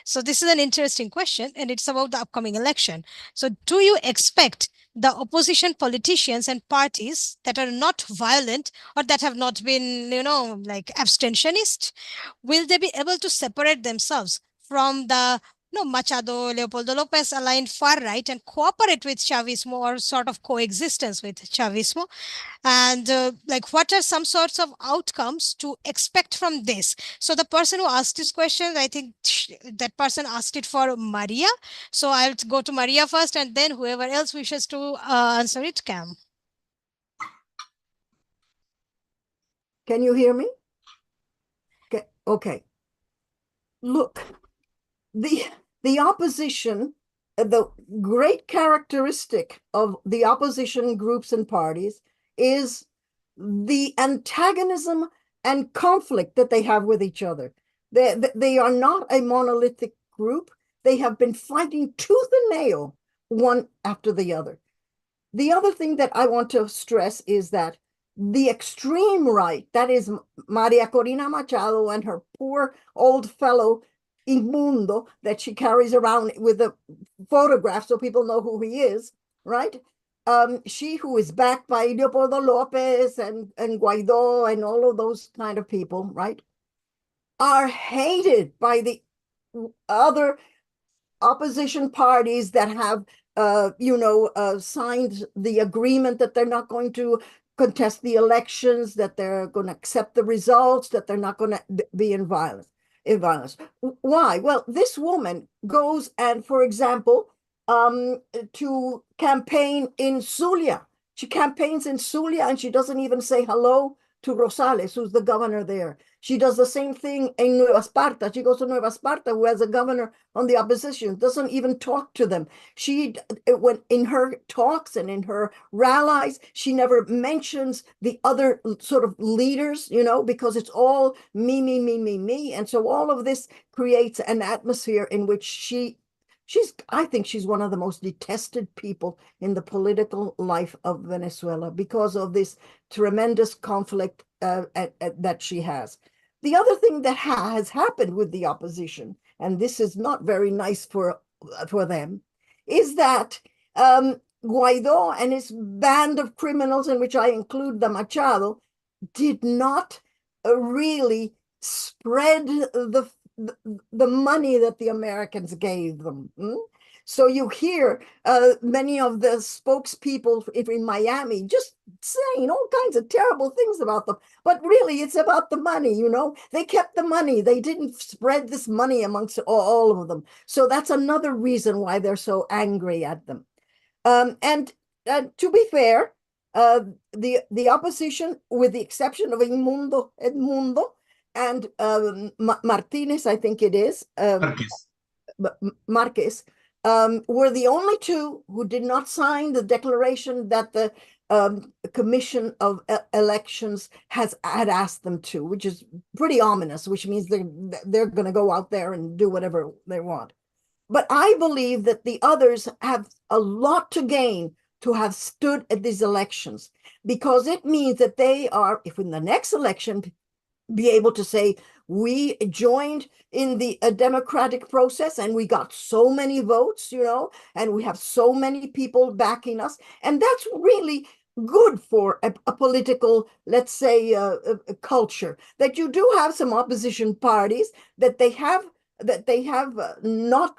So this is an interesting question, and it's about the upcoming election. So do you expect the opposition politicians and parties that are not violent or that have not been, like abstentionist, will they be able to separate themselves from the Machado, Leopoldo Lopez aligned far right and cooperate with Chavismo or sort of coexistence with Chavismo? And what are some sorts of outcomes to expect from this? So the person who asked this question, I think that person asked it for Maria. So I'll go to Maria first, and then whoever else wishes to answer it can. Can you hear me? Okay. Look, the opposition, the great characteristic of the opposition groups and parties is the antagonism and conflict that they have with each other. They are not a monolithic group. They have been fighting tooth and nail, one after the other. The other thing that I want to stress is that the extreme right, that is Maria Corina Machado and her poor old fellow Inmundo that she carries around with a photograph so people know who he is, right? She who is backed by Leopoldo Lopez and Guaido and all of those kind of people, right, are hated by the other opposition parties that have, signed the agreement that they're not going to contest the elections, that they're going to accept the results, that they're not going to be in violence. Why? Well, this woman goes and, for example, to campaign in Zulia. She campaigns in Zulia and she doesn't even say hello to Rosales, who's the governor there. She does the same thing in Nueva Esparta. She goes to Nueva Esparta, who has a governor on the opposition, doesn't even talk to them. When in her talks and in her rallies, she never mentions the other sort of leaders, because it's all me, me, me, me, me. And so all of this creates an atmosphere in which I think she's one of the most detested people in the political life of Venezuela because of this tremendous conflict that she has. The other thing that has happened with the opposition, and this is not very nice for them, is that Guaido and his band of criminals, in which I include the Machado, did not really spread the money that the Americans gave them. So you hear many of the spokespeople in Miami just saying all kinds of terrible things about them. But really, it's about the money, They kept the money. They didn't spread this money amongst all of them. So that's another reason why they're so angry at them. And to be fair, the opposition, with the exception of Edmundo, and Martinez, I think it is, Marquez, were the only two who did not sign the declaration that the Commission of Elections had asked them to, which is pretty ominous, which means they're going to go out there and do whatever they want. But I believe that the others have a lot to gain to have stood at these elections, because it means that they are, if in the next election, be able to say, We joined in the democratic process and we got so many votes, and we have so many people backing us. And that's really good for a political, let's say, a culture, that you do have some opposition parties that they have not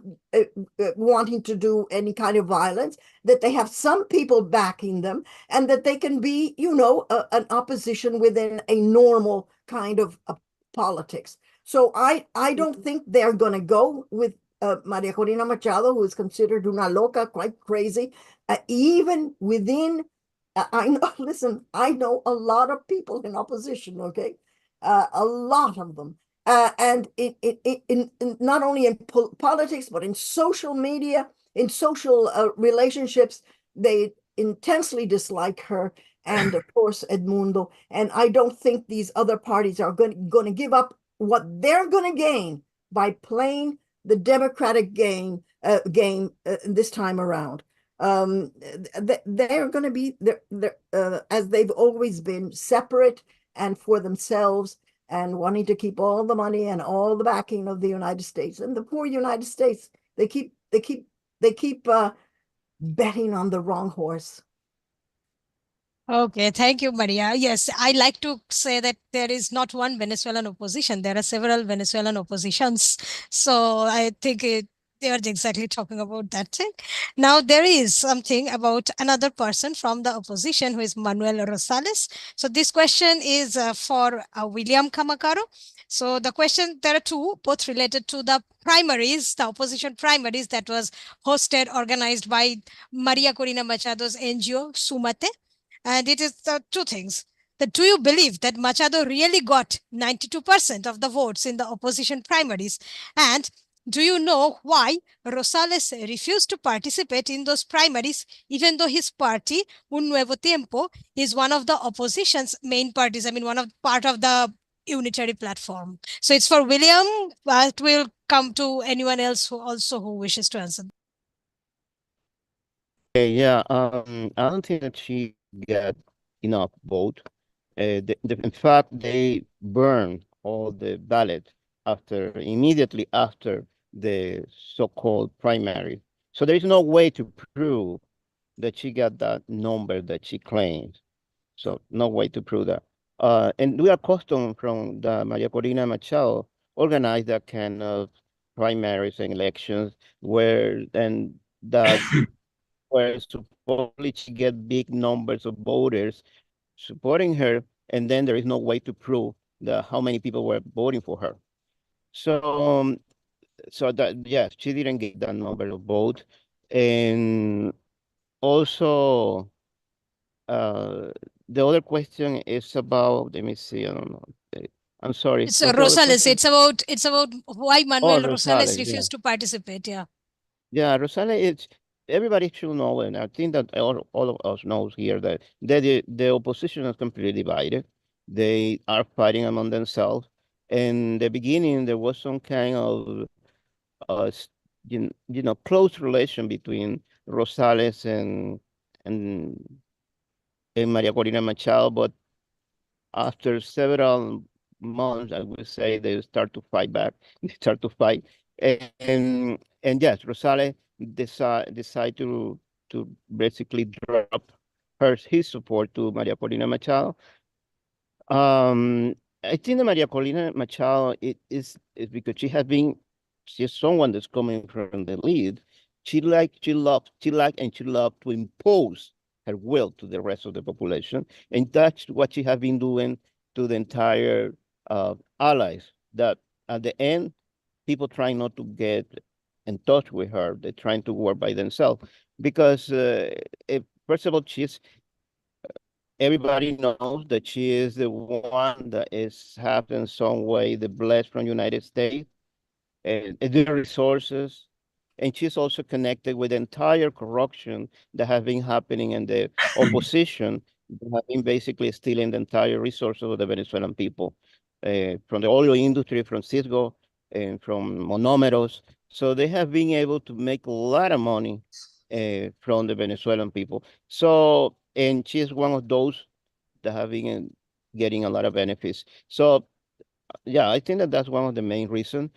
wanting to do any kind of violence, that they have some people backing them, and that they can be, an opposition within a normal kind of politics. So I don't think they're going to go with Maria Corina Machado, who is considered una loca, quite crazy, even within. I know. Listen, I know a lot of people in opposition. Okay, a lot of them, and in not only in politics but in social media, in social relationships, they intensely dislike her, and of course Edmundo. And I don't think these other parties are going to give up what they're going to gain by playing the democratic game this time around. They're going to be as they've always been, separate and for themselves, and wanting to keep all the money and all the backing of the United States. And the poor United States, they keep betting on the wrong horse. Okay, thank you, Maria. Yes, I like to say that there is not one Venezuelan opposition. There are several Venezuelan oppositions. So I think they are exactly talking about that thing. Now, there is something about another person from the opposition, who is Manuel Rosales. So this question is for William Camacaro. So the question, there are two, both related to the primaries, the opposition primaries that was organized by Maria Corina Machado's NGO, Sumate. And it is two things. Do you believe that Machado really got 92% of the votes in the opposition primaries? And do you know why Rosales refused to participate in those primaries, even though his party, Un Nuevo Tiempo, is one of the opposition's main parties? I mean, part of the unitary platform. So it's for William, but we'll come to anyone else who wishes to answer. Yeah, I don't think that she got enough vote. In fact, they burned all the ballot immediately after the so-called primary. So there is no way to prove that she got that number that she claims. So no way to prove that. And we are accustomed from the Maria Corina Machado organize that kind of primaries and elections where supposedly she get big numbers of voters supporting her, and then there is no way to prove how many people were voting for her. So, that, yes, she didn't get that number of votes. And also, the other question is about, let me see, I don't know. I'm sorry. It's Rosales. It's about why Manuel Rosales Rosales, refused to participate. Yeah. Yeah, Rosales, everybody should know, and I think that all of us knows here that the opposition is completely divided. They are fighting among themselves. In the beginning, there was some kind of close relation between Rosales and Maria Corina Machado, but after several months, I would say they start to fight back. They start to fight, and yes, Rosales decide to basically drop his support to Maria Corina Machado. I think that Maria Corina Machado is because she's someone that's coming from the lead. She liked and she loved to impose her will to the rest of the population, and that's what she has been doing to the entire allies. That at the end, people trying not to get in touch with her. They're trying to work by themselves because, first of all, everybody knows that she is the one that is having some way the blessed from United States and the resources. And she's also connected with the entire corruption that has been happening in the opposition, that have been basically stealing the entire resources of the Venezuelan people, from the oil industry, from Cisco, and from monomeros. So they have been able to make a lot of money from the Venezuelan people. So, and she's one of those that have been getting a lot of benefits. So yeah, I think that that's one of the main reasons.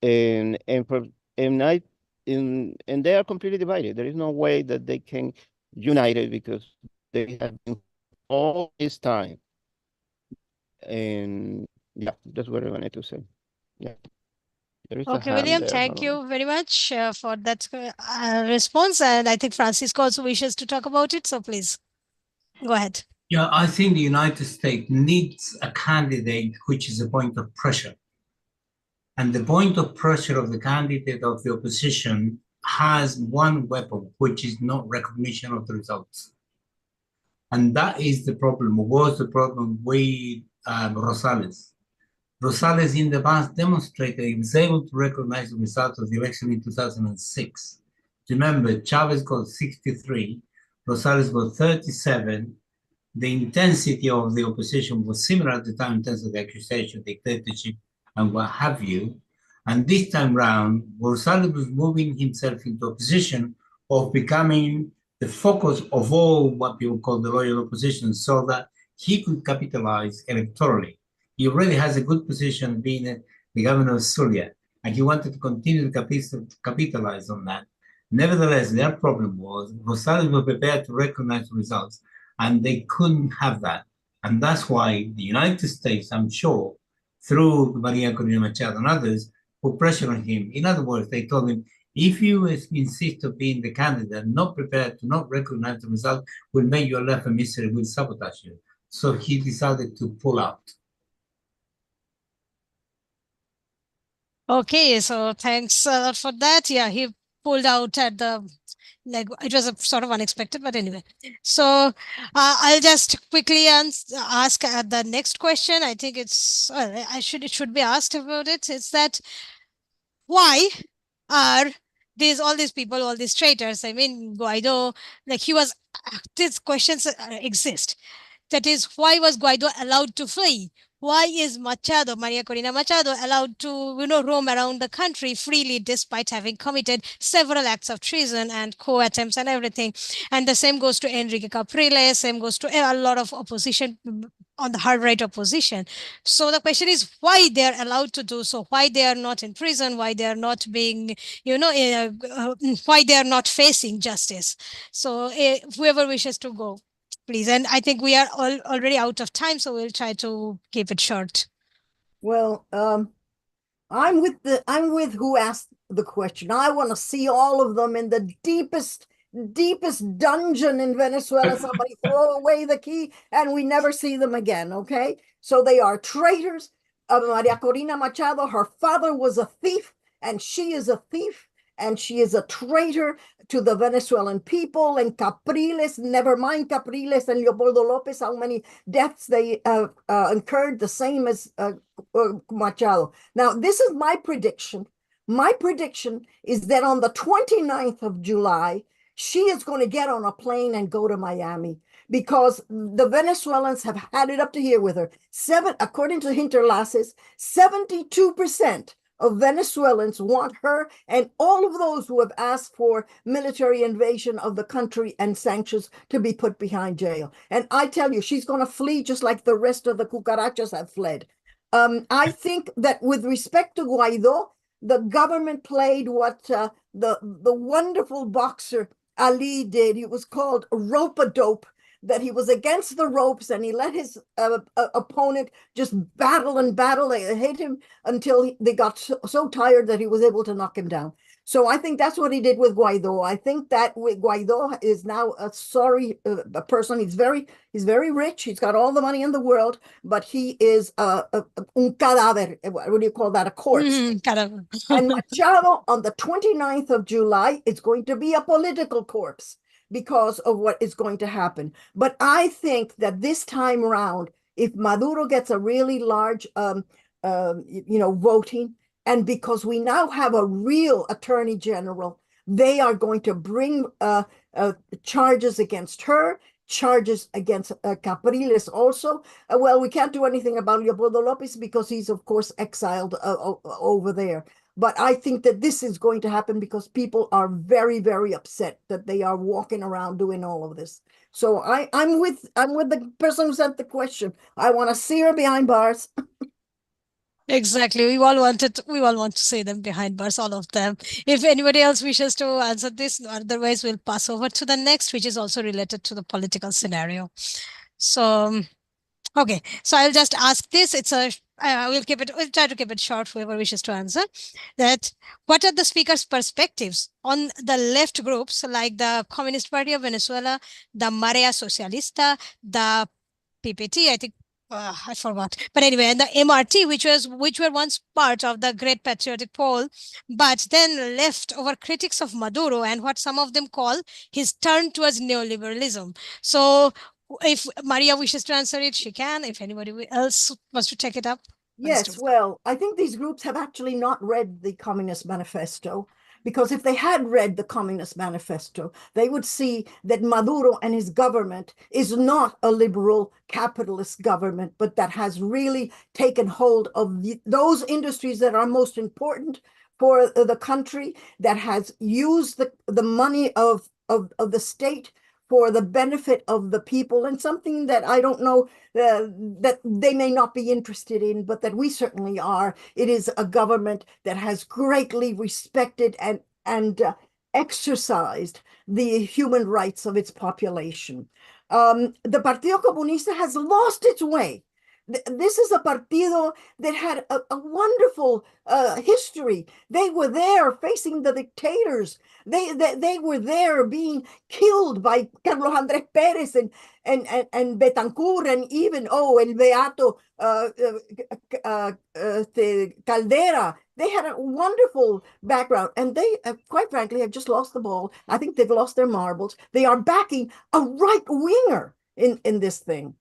And for, and I and they are completely divided. There is no way that they can unite it because they have been all this time. And yeah, that's what I wanted to say. Yeah, there is a Okay, hand William, there. I thank don't know. you very much for that response. And I think Francisco also wishes to talk about it. So please go ahead. Yeah, I think the United States needs a candidate which is a point of pressure. And the point of pressure of the candidate of the opposition has one weapon, which is not recognition of the results. And that is the problem, was the problem with Rosales. Rosales in the past demonstrated he was able to recognize the results of the election in 2006. Remember, Chavez got 63, Rosales got 37. The intensity of the opposition was similar at the time in terms of the accusation, dictatorship, and what have you. And this time round, Rosales was moving himself into a position of becoming the focus of all what people call the loyal opposition, so that he could capitalize electorally. He already has a good position being the governor of Zulia, and he wanted to continue to capitalize on that. Nevertheless, their problem was Rosales was prepared to recognize the results, and they couldn't have that. And that's why the United States, I'm sure, through Maria Corina Machado and others, put pressure on him. In other words, they told him, if you insist on being the candidate, not prepared to not recognize the result, will make your life a misery, will sabotage you. So he decided to pull out. Okay, so thanks a lot for that. Yeah, he pulled out at the, like, it was a sort of unexpected, but anyway. So I'll just quickly ask the next question. I think it's, it should be asked about it. It's that, why are all these people, all these traitors? I mean, Guaido, like he was, these questions exist. That is, why was Guaido allowed to flee? Why is Machado, Maria Corina Machado, allowed to, roam around the country freely despite having committed several acts of treason and co-attempts and everything? And the same goes to Enrique Capriles, same goes to a lot of opposition on the hard right opposition. So the question is why they're allowed to do so, why they are not in prison, why they are not being, why they are not facing justice. So whoever wishes to go, please. And I think we are already out of time, so we'll try to keep it short. Well, I'm with who asked the question. I want to see all of them in the deepest dungeon in Venezuela. Somebody throw away the key and we never see them again. Okay, so they are traitors. Maria Corina Machado, her father was a thief and she is a thief and she is a traitor to the Venezuelan people. And Capriles, never mind Capriles and Leopoldo Lopez, how many deaths they incurred, the same as Machado. Now, this is my prediction. My prediction is that on the 29th of July, she is going to get on a plane and go to Miami because the Venezuelans have had it up to here with her. According to Hinterlasses, 72% of Venezuelans want her and all of those who have asked for military invasion of the country and sanctions to be put behind jail. And I tell you, she's going to flee just like the rest of the cucarachas have fled. I think that with respect to Guaido, the government played what the wonderful boxer Ali did. It was called rope-a-dope, that he was against the ropes and he let his opponent just battle and battle. They hit him until they got so tired that he was able to knock him down. So I think that's what he did with Guaido. I think that Guaido is now a sorry person. He's very rich. He's got all the money in the world, but he is un cadáver. What do you call that? A corpse. And Machado on the 29th of July is going to be a political corpse because of what is going to happen. But I think that this time around, if Maduro gets a really large, voting, and because we now have a real attorney general, they are going to bring charges against her, charges against Capriles also. Well, we can't do anything about Leopoldo Lopez because he's, of course, exiled over there. But I think that this is going to happen because people are very, very upset that they are walking around doing all of this. So I'm with the person who sent the question. I want to see her behind bars. Exactly. We all want to say them behind bars, all of them. If anybody else wishes to answer this, otherwise we'll pass over to the next, which is also related to the political scenario. So, okay. So I'll just ask this. We'll try to keep it short, whoever wishes to answer. That what are the speakers' perspectives on the left groups like the Communist Party of Venezuela, the Marea Socialista, the PPT, I think I forgot. But anyway, and the MRT, which were once part of the Great Patriotic Pole, but then left over critics of Maduro and what some of them call his turn towards neoliberalism. So if Maria wishes to answer it, she can. If anybody else wants to take it up. Yes, well, I think these groups have actually not read the Communist Manifesto, because if they had read the Communist Manifesto, they would see that Maduro and his government is not a liberal capitalist government, but that has really taken hold of those industries that are most important for the country, that has used the money of the state for the benefit of the people, and something that I don't know that they may not be interested in, but that we certainly are. It is a government that has greatly respected and exercised the human rights of its population. The Partido Comunista has lost its way. This is a partido that had a wonderful history. They were there facing the dictators. They were there being killed by Carlos Andrés Pérez and Betancourt, and even El Beato Caldera. They had a wonderful background, and they, quite frankly, have just lost the ball. I think they've lost their marbles. They are backing a right-winger in this thing.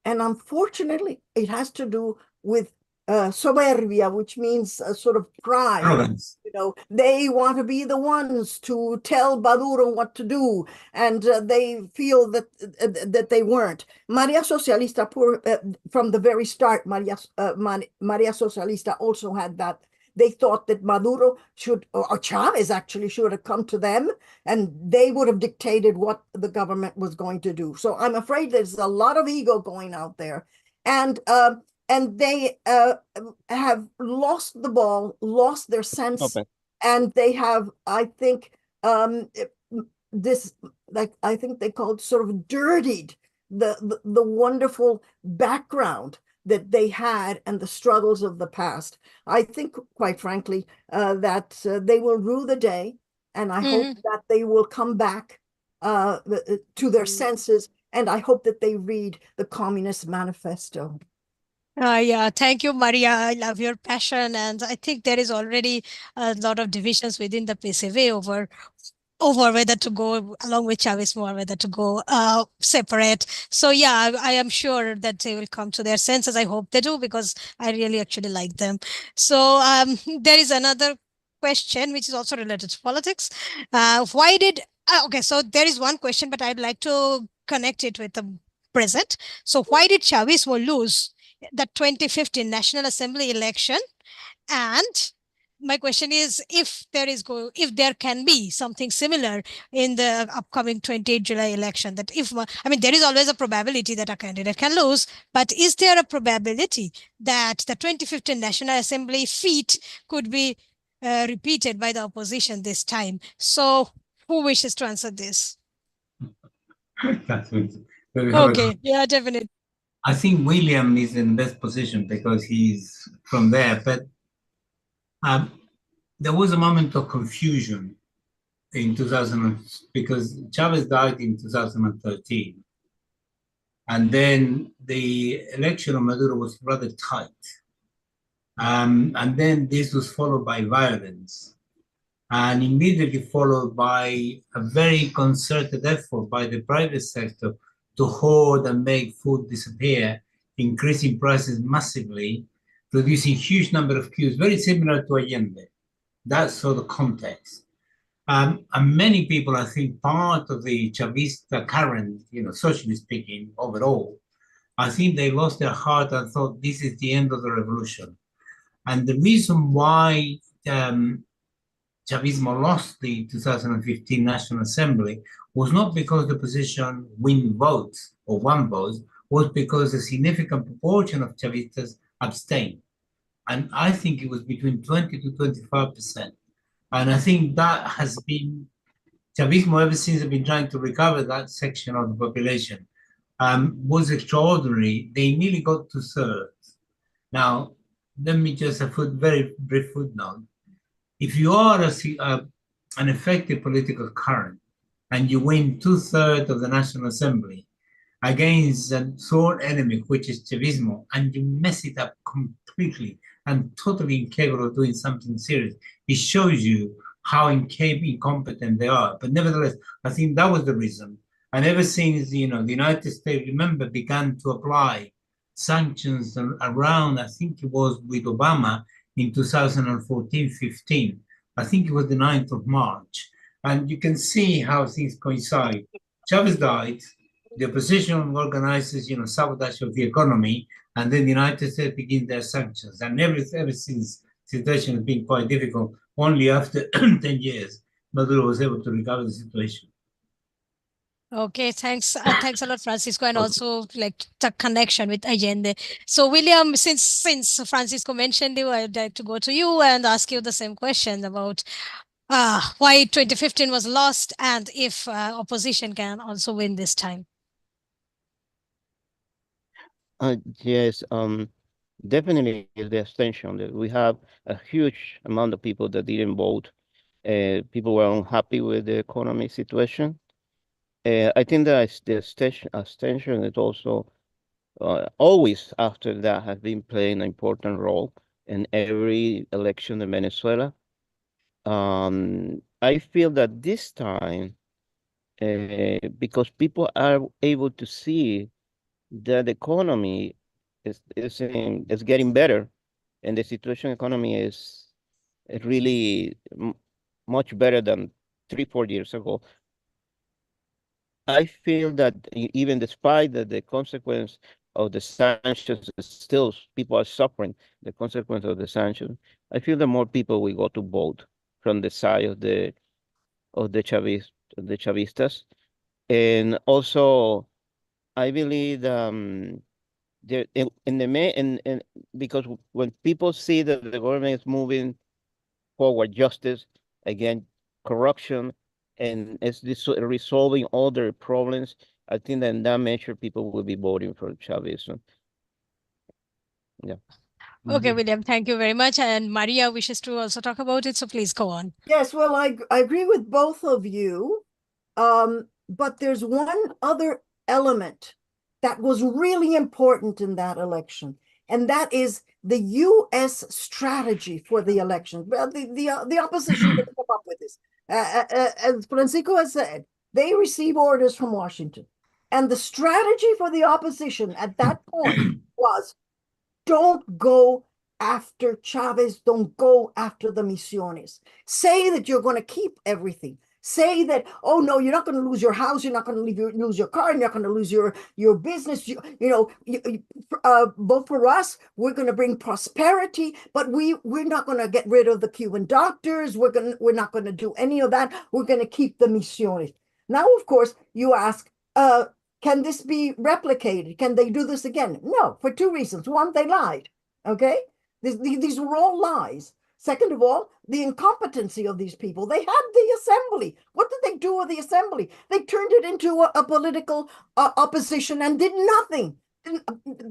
And unfortunately, it has to do with soberbia, which means a sort of pride. Arrogance. You know, they want to be the ones to tell Maduro what to do, and they feel that they weren't. Marea Socialista, from the very start, Marea Socialista also had that. They thought that Maduro should, or Chavez actually should have come to them, and they would have dictated what the government was going to do. So I'm afraid there's a lot of ego going out there, and they have lost the ball, lost their sense, and they have, I think, I think they called sort of dirtied the wonderful background that they had and the struggles of the past. I think, quite frankly, that they will rue the day, and I hope that they will come back to their senses, and I hope that they read the Communist Manifesto. Yeah, thank you, Maria. I love your passion, and I think there is already a lot of divisions within the PCV over whether to go along with Chavez or whether to go separate. So yeah, I am sure that they will come to their senses. I hope they do, because I really actually like them. So there is another question which is also related to politics. Okay, so there is one question, but I'd like to connect it with the present. So why did Chavez lose the 2015 National Assembly election? And my question is, if there can be something similar in the upcoming 28 July election, that there is always a probability that a candidate can lose, but is there a probability that the 2015 National Assembly feat could be repeated by the opposition this time? So who wishes to answer this? Okay, yeah, definitely. I think William is in the best position because he's from there, but there was a moment of confusion in 2000 because Chavez died in 2013, and then the election of Maduro was rather tight, and then this was followed by violence, and immediately followed by a very concerted effort by the private sector to hoard and make food disappear, increasing prices massively, producing huge number of queues, very similar to Allende. That's sort of context. And many people, I think, part of the Chavista current, socially speaking, overall, I think they lost their heart and thought this is the end of the revolution. And the reason why Chavismo lost the 2015 National Assembly was not because the opposition won votes, was because a significant proportion of Chavistas abstained. And I think it was between 20 to 25%. And I think that has been, Chavismo ever since have been trying to recover that section of the population. Was extraordinary. They nearly got 2/3. Now, let me just a very brief footnote. If you are an effective political current and you win 2/3 of the National Assembly against a sworn enemy, which is Chavismo, and you mess it up completely and totally incapable of doing something serious, it shows you how incompetent they are. But nevertheless, I think that was the reason. And ever since, the United States, remember, began to apply sanctions around, I think it was with Obama in 2014-15. I think it was the 9th of March. And you can see how things coincide. Chavez died, the opposition organizes, sabotage of the economy, and then the United States begins their sanctions. And ever since, the situation has been quite difficult. Only after 10 years, Maduro was able to recover the situation. Okay, thanks. Thanks a lot, Francisco, and also like the connection with Allende. So, William, since Francisco mentioned you, I'd like to go to you and ask you the same question about why 2015 was lost and if opposition can also win this time. Yes, definitely is the extension that we have a huge amount of people that didn't vote. People were unhappy with the economy situation. I think that the extension is also always after that has been playing an important role in every election in Venezuela. I feel that this time, because people are able to see that the economy is getting better, and the situation economy is really much better than 3-4 years ago. I feel that even despite that the consequence of the sanctions, still people are suffering the consequence of the sanctions. I feel that more people will go to vote from the side of the Chavistas, and also I believe there because when people see that the government is moving forward justice, again, corruption, and it's resolving all their problems, I think that in that measure, people will be voting for Chavez. Yeah. Okay, William, thank you very much. And Maria wishes to also talk about it, so please go on. Yes, well, I agree with both of you, but there's one other element that was really important in that election, and that is the U.S. strategy for the election. Well, the opposition didn't come up with this. As Francisco has said, they receive orders from Washington. And the strategy for the opposition at that point was, don't go after Chavez, don't go after the Misiones. Say that you're going to keep everything. Say that, oh no, you're not going to lose your house, you're not going to lose your car, you're not going to lose your business. Vote for us. We're going to bring prosperity, but we're not going to get rid of the Cuban doctors. We're not going to do any of that. We're going to keep the Misiones. Now, of course, you ask, can this be replicated? Can they do this again? No, for two reasons. One, they lied. Okay, these were all lies. Second of all, the incompetency of these people. They had the assembly. What did they do with the assembly? They turned it into a political opposition and did nothing.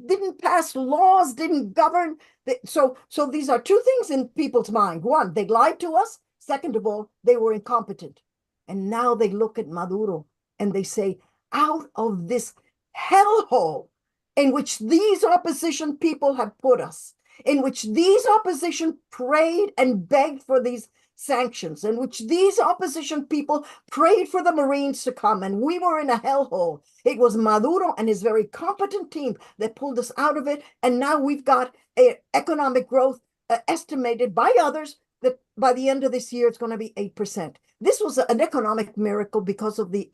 Didn't pass laws, didn't govern. So these are two things in people's mind. One, they lied to us. Second of all, they were incompetent. And now they look at Maduro and they say, out of this hellhole in which these opposition people have put us, in which these opposition prayed and begged for these sanctions, in which these opposition people prayed for the Marines to come, and we were in a hellhole. It was Maduro and his very competent team that pulled us out of it, and now we've got economic growth estimated by others that by the end of this year it's going to be 8%. This was an economic miracle because of the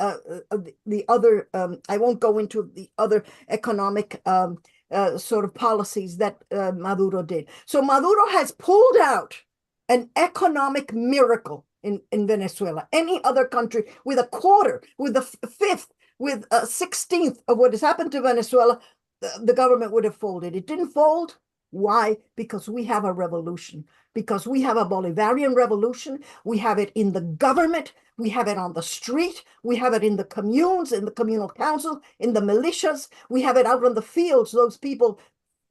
other, I won't go into the other economic sort of policies that Maduro did. So Maduro has pulled out an economic miracle in Venezuela. Any other country with a quarter, with a fifth, with a 16th of what has happened to Venezuela, the government would have folded. It didn't fold. Why? Because we have a revolution, because we have a Bolivarian revolution. We have it in the government. We have it on the street. We have it in the communes, in the communal council, in the militias. We have it out on the fields, those people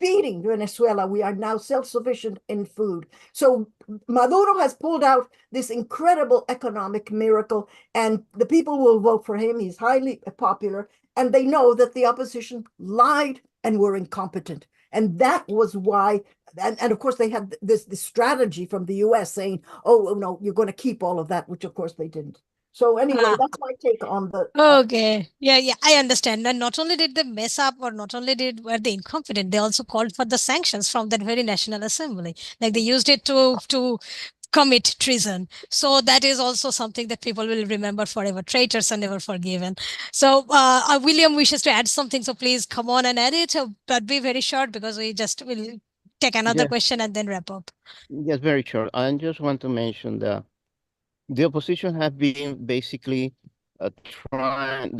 feeding Venezuela. We are now self-sufficient in food. So Maduro has pulled out this incredible economic miracle, and the people will vote for him. He's highly popular, and they know that the opposition lied and were incompetent. And that was why, and of course, they had this strategy from the US saying, oh, no, you're going to keep all of that, which of course they didn't. So anyway, that's my take on the. Okay. Yeah, I understand. And not only did they mess up, or not only were they incompetent, they also called for the sanctions from that very National Assembly. Like they used it to commit treason. So that is also something that people will remember forever. Traitors are never forgiven. So William wishes to add something. So please come on and add it. But be very short, because we just will take another question and then wrap up. Yes, very short. I just want to mention that the opposition have been basically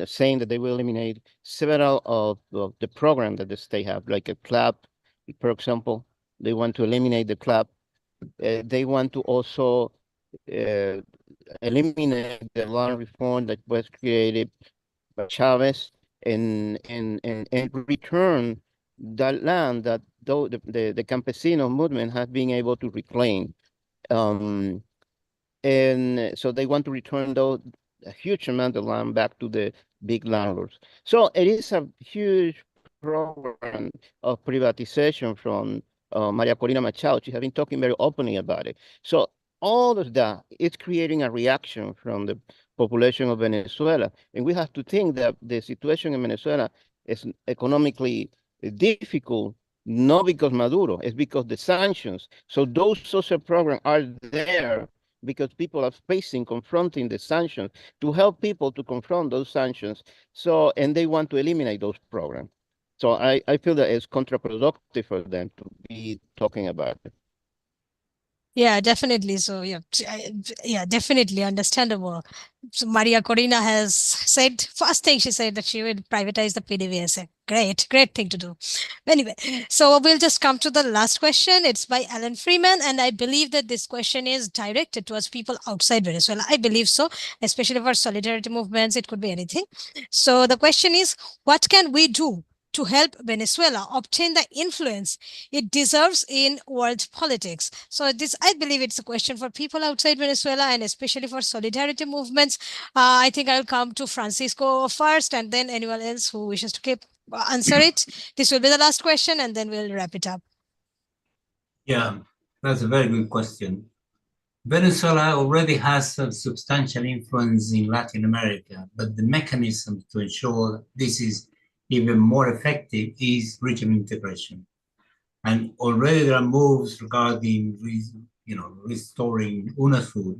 saying that they will eliminate several of the program that the state have, like a club, for example. They want to eliminate the club. They want to also eliminate the land reform that was created by Chavez, and return that land that the campesino movement has been able to reclaim. And so they want to return a huge amount of land back to the big landlords. So it is a huge program of privatization from Maria Corina Machado. She has been talking very openly about it. So all of that is creating a reaction from the population of Venezuela. And we have to think that the situation in Venezuela is economically difficult, not because Maduro, it's because the sanctions. So those social programs are there because people are confronting the sanctions, to help people to confront those sanctions. So, and they want to eliminate those programs. So I feel that it's counterproductive for them to be talking about it. Yeah, definitely. So yeah, definitely understandable. So Maria Corina has said, first thing she said, that she would privatize the PDVSA. Great thing to do. Anyway, so we'll just come to the last question. It's by Alan Freeman, and I believe that this question is directed towards people outside Venezuela. I believe so, especially for solidarity movements. It could be anything. So the question is, what can we do to help Venezuela obtain the influence it deserves in world politics? So this, I believe it's a question for people outside Venezuela, and especially for solidarity movements. I think I'll come to Francisco first, and then anyone else who wishes to answer it. This will be the last question, and then we'll wrap it up. Yeah, that's a very good question. Venezuela already has a substantial influence in Latin America, but the mechanism to ensure this is even more effective is regional integration. And already there are moves regarding, restoring UNASUR,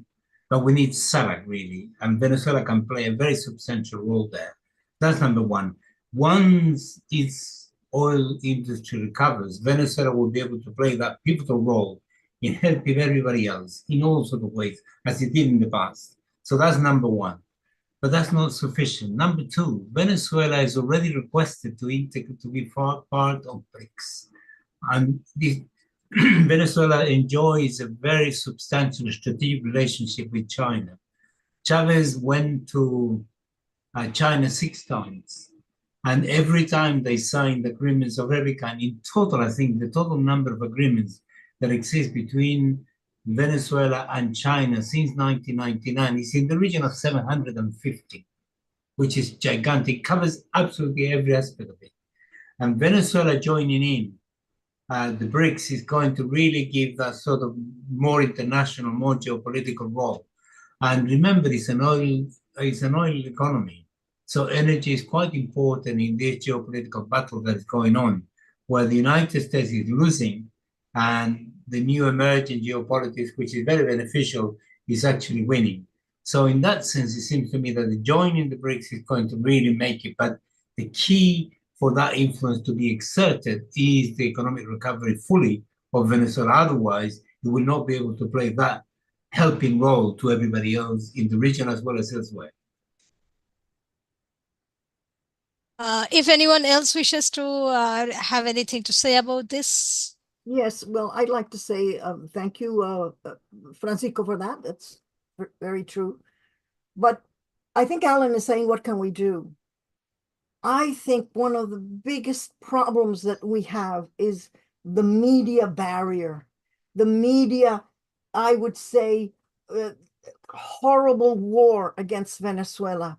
but we need SALAC really, and Venezuela can play a very substantial role there. That's number one. Once its oil industry recovers, Venezuela will be able to play that pivotal role in helping everybody else in all sorts of ways, as it did in the past. So that's number one. But that's not sufficient. Number two, Venezuela is already requested to be part of BRICS. And Venezuela enjoys a very substantial strategic relationship with China. Chavez went to China 6 times. And every time they signed agreements of every kind, in total, I think the total number of agreements that exist between Venezuela and China since 1999 is in the region of 750, which is gigantic. It covers absolutely every aspect of it. And Venezuela joining in the BRICS is going to really give that sort of more international, more geopolitical role. And remember, it's an oil economy. So energy is quite important in this geopolitical battle that is going on, where the United States is losing and the new emerging geopolitics, which is very beneficial, is actually winning. So in that sense, it seems to me that the joining the BRICS is going to really make it. But the key for that influence to be exerted is the economic recovery fully of Venezuela. Otherwise, it will not be able to play that helping role to everybody else in the region as well as elsewhere. If anyone else wishes to have anything to say about this. Yes, well, I'd like to say thank you, Francisco, for that. That's very true. But I think Alan is saying, what can we do? I think one of the biggest problems that we have is the media barrier. The media, I would say, horrible war against Venezuela.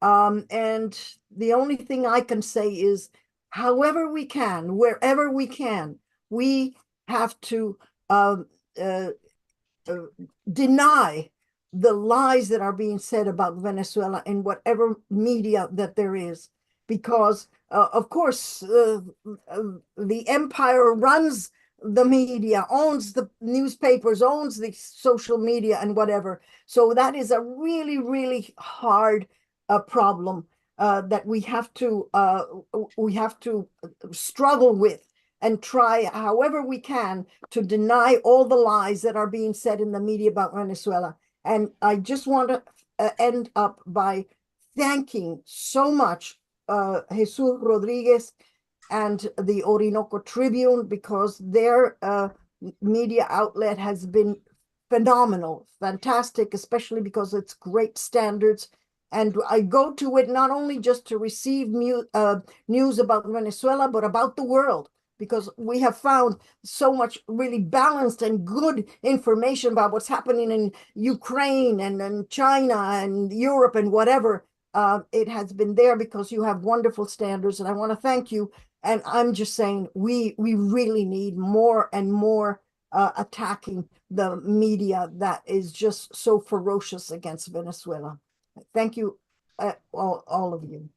And the only thing I can say is, however we can, wherever we can, we have to deny the lies that are being said about Venezuela in whatever media that there is, because of course the empire runs the media, owns the newspapers, owns the social media and whatever. So that is a really, really hard problem that we have to struggle with and try however we can to deny all the lies that are being said in the media about Venezuela. And I just want to end up by thanking so much Jesus Rodriguez and the Orinoco Tribune, because their media outlet has been phenomenal, fantastic, especially because it's great standards. And I go to it not only just to receive news about Venezuela, but about the world, because we have found so much really balanced and good information about what's happening in Ukraine and China and Europe and whatever. It has been there because you have wonderful standards, and I want to thank you. And I'm just saying we really need more and more attacking the media that is just so ferocious against Venezuela. Thank you, all of you.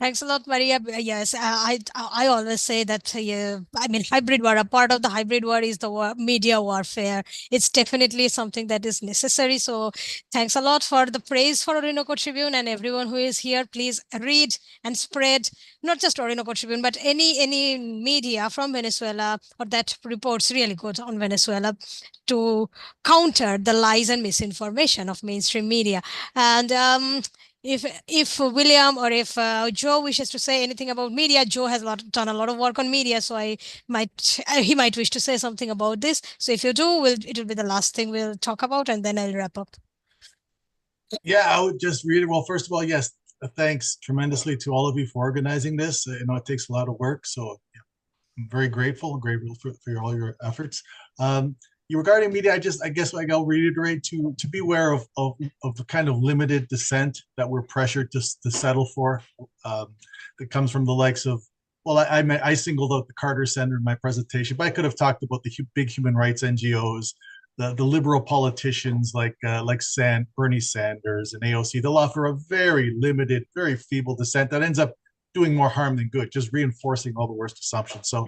Thanks a lot, Maria. Yes, I always say that, I mean, hybrid war, a part of the hybrid war is the media warfare. It's definitely something that is necessary. So thanks a lot for the praise for Orinoco Tribune, and everyone who is here, please read and spread, not just Orinoco Tribune, but any media from Venezuela or that reports really good on Venezuela, to counter the lies and misinformation of mainstream media. And if William or if Joe wishes to say anything about media, Joe has done a lot of work on media, so he might wish to say something about this. So if you do, it will be the last thing we'll talk about, and then I'll wrap up. Yeah, I would just read it. Well, first of all, yes, thanks tremendously to all of you for organizing this. It takes a lot of work, so yeah, I'm very grateful for all your efforts. Regarding media, I guess I'll reiterate to beware of the kind of limited dissent that we're pressured to settle for. That comes from the likes of, well, I singled out the Carter Center in my presentation, but I could have talked about the big human rights NGOs, the liberal politicians like Bernie Sanders and AOC. They'll offer a very limited, very feeble dissent that ends up doing more harm than good, just reinforcing all the worst assumptions. So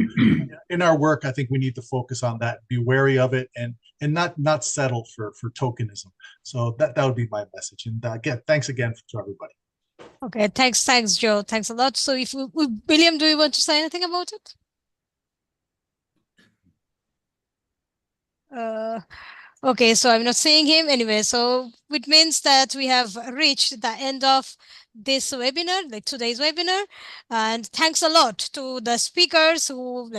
in our work, I think we need to focus on that, be wary of it, and not settle for tokenism. So that would be my message. And again, thanks again to everybody. Okay, thanks, Joe. Thanks a lot. So if William, do you want to say anything about it? Okay, so I'm not seeing him anyway. So it means that we have reached the end of this webinar, like today's webinar. And thanks a lot to the speakers who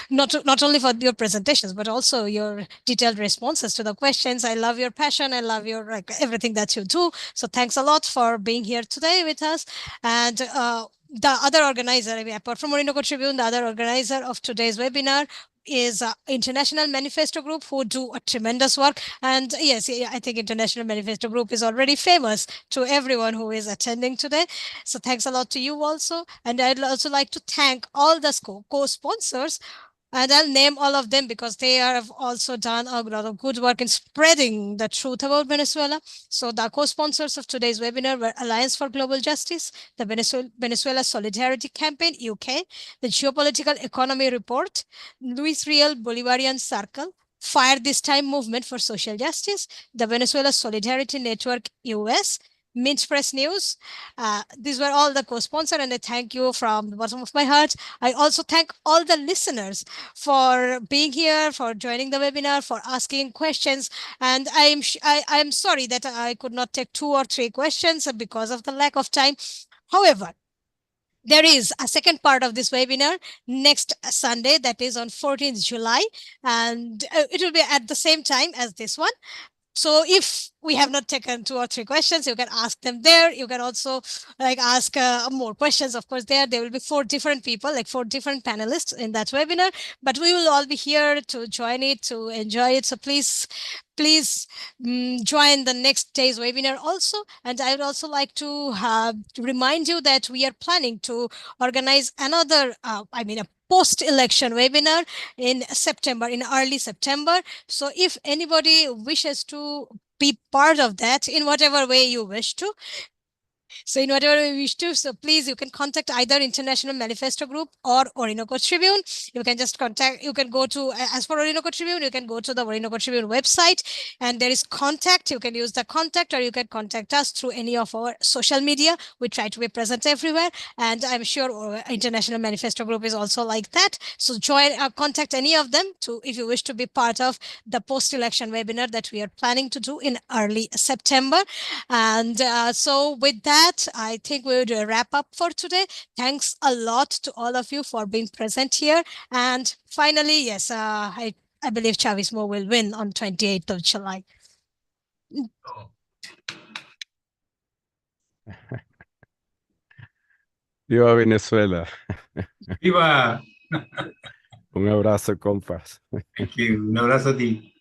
not only for your presentations, but also your detailed responses to the questions. I love your passion. I love your everything that you do. So thanks a lot for being here today with us. And the other organizer, I mean, apart from Orinoco Tribune, the other organizer of today's webinar is International Manifesto Group, who do a tremendous work. And yes, I think International Manifesto Group is already famous to everyone who is attending today. So thanks a lot to you also. And I'd also like to thank all the co-sponsors. And I'll name all of them because they have also done a lot of good work in spreading the truth about Venezuela. So the co-sponsors of today's webinar were Alliance for Global Justice, the Venezuela Solidarity Campaign, UK, the Geopolitical Economy Report, Luis Riel Bolivarian Circle, Fire This Time Movement for Social Justice, the Venezuela Solidarity Network, US, Mint Press News. These were all the co-sponsors, and I thank you from the bottom of my heart. I also thank all the listeners for being here, for joining the webinar, for asking questions. And I'm sorry that I could not take 2 or 3 questions because of the lack of time. However, there is a second part of this webinar next Sunday, that is on 14th July, and it will be at the same time as this one. So if we have not taken 2 or 3 questions, you can ask them there. You can also ask more questions. Of course, there will be 4 different people, 4 different panelists in that webinar, but we will all be here to join it, to enjoy it. So please join the next day's webinar also. And I would also like to remind you that we are planning to organize another, a post-election webinar in September, in early September. So if anybody wishes to be part of that in whatever way you wish to, so in whatever way you wish to, so please, you can contact either International Manifesto Group or Orinoco Tribune. You can just contact, you can go to, as for Orinoco Tribune, you can go to the Orinoco Tribune website and there is contact. You can use the contact, or you can contact us through any of our social media. We try to be present everywhere. And I'm sure International Manifesto Group is also like that. So join, contact any of them if you wish to be part of the post-election webinar that we are planning to do in early September. And so with that, I think we would wrap up for today. Thanks a lot to all of you for being present here. And finally, yes, I believe Chavismo will win on 28th of July. Viva Venezuela. Viva. Un abrazo, compas. Thank you. Un abrazo a ti.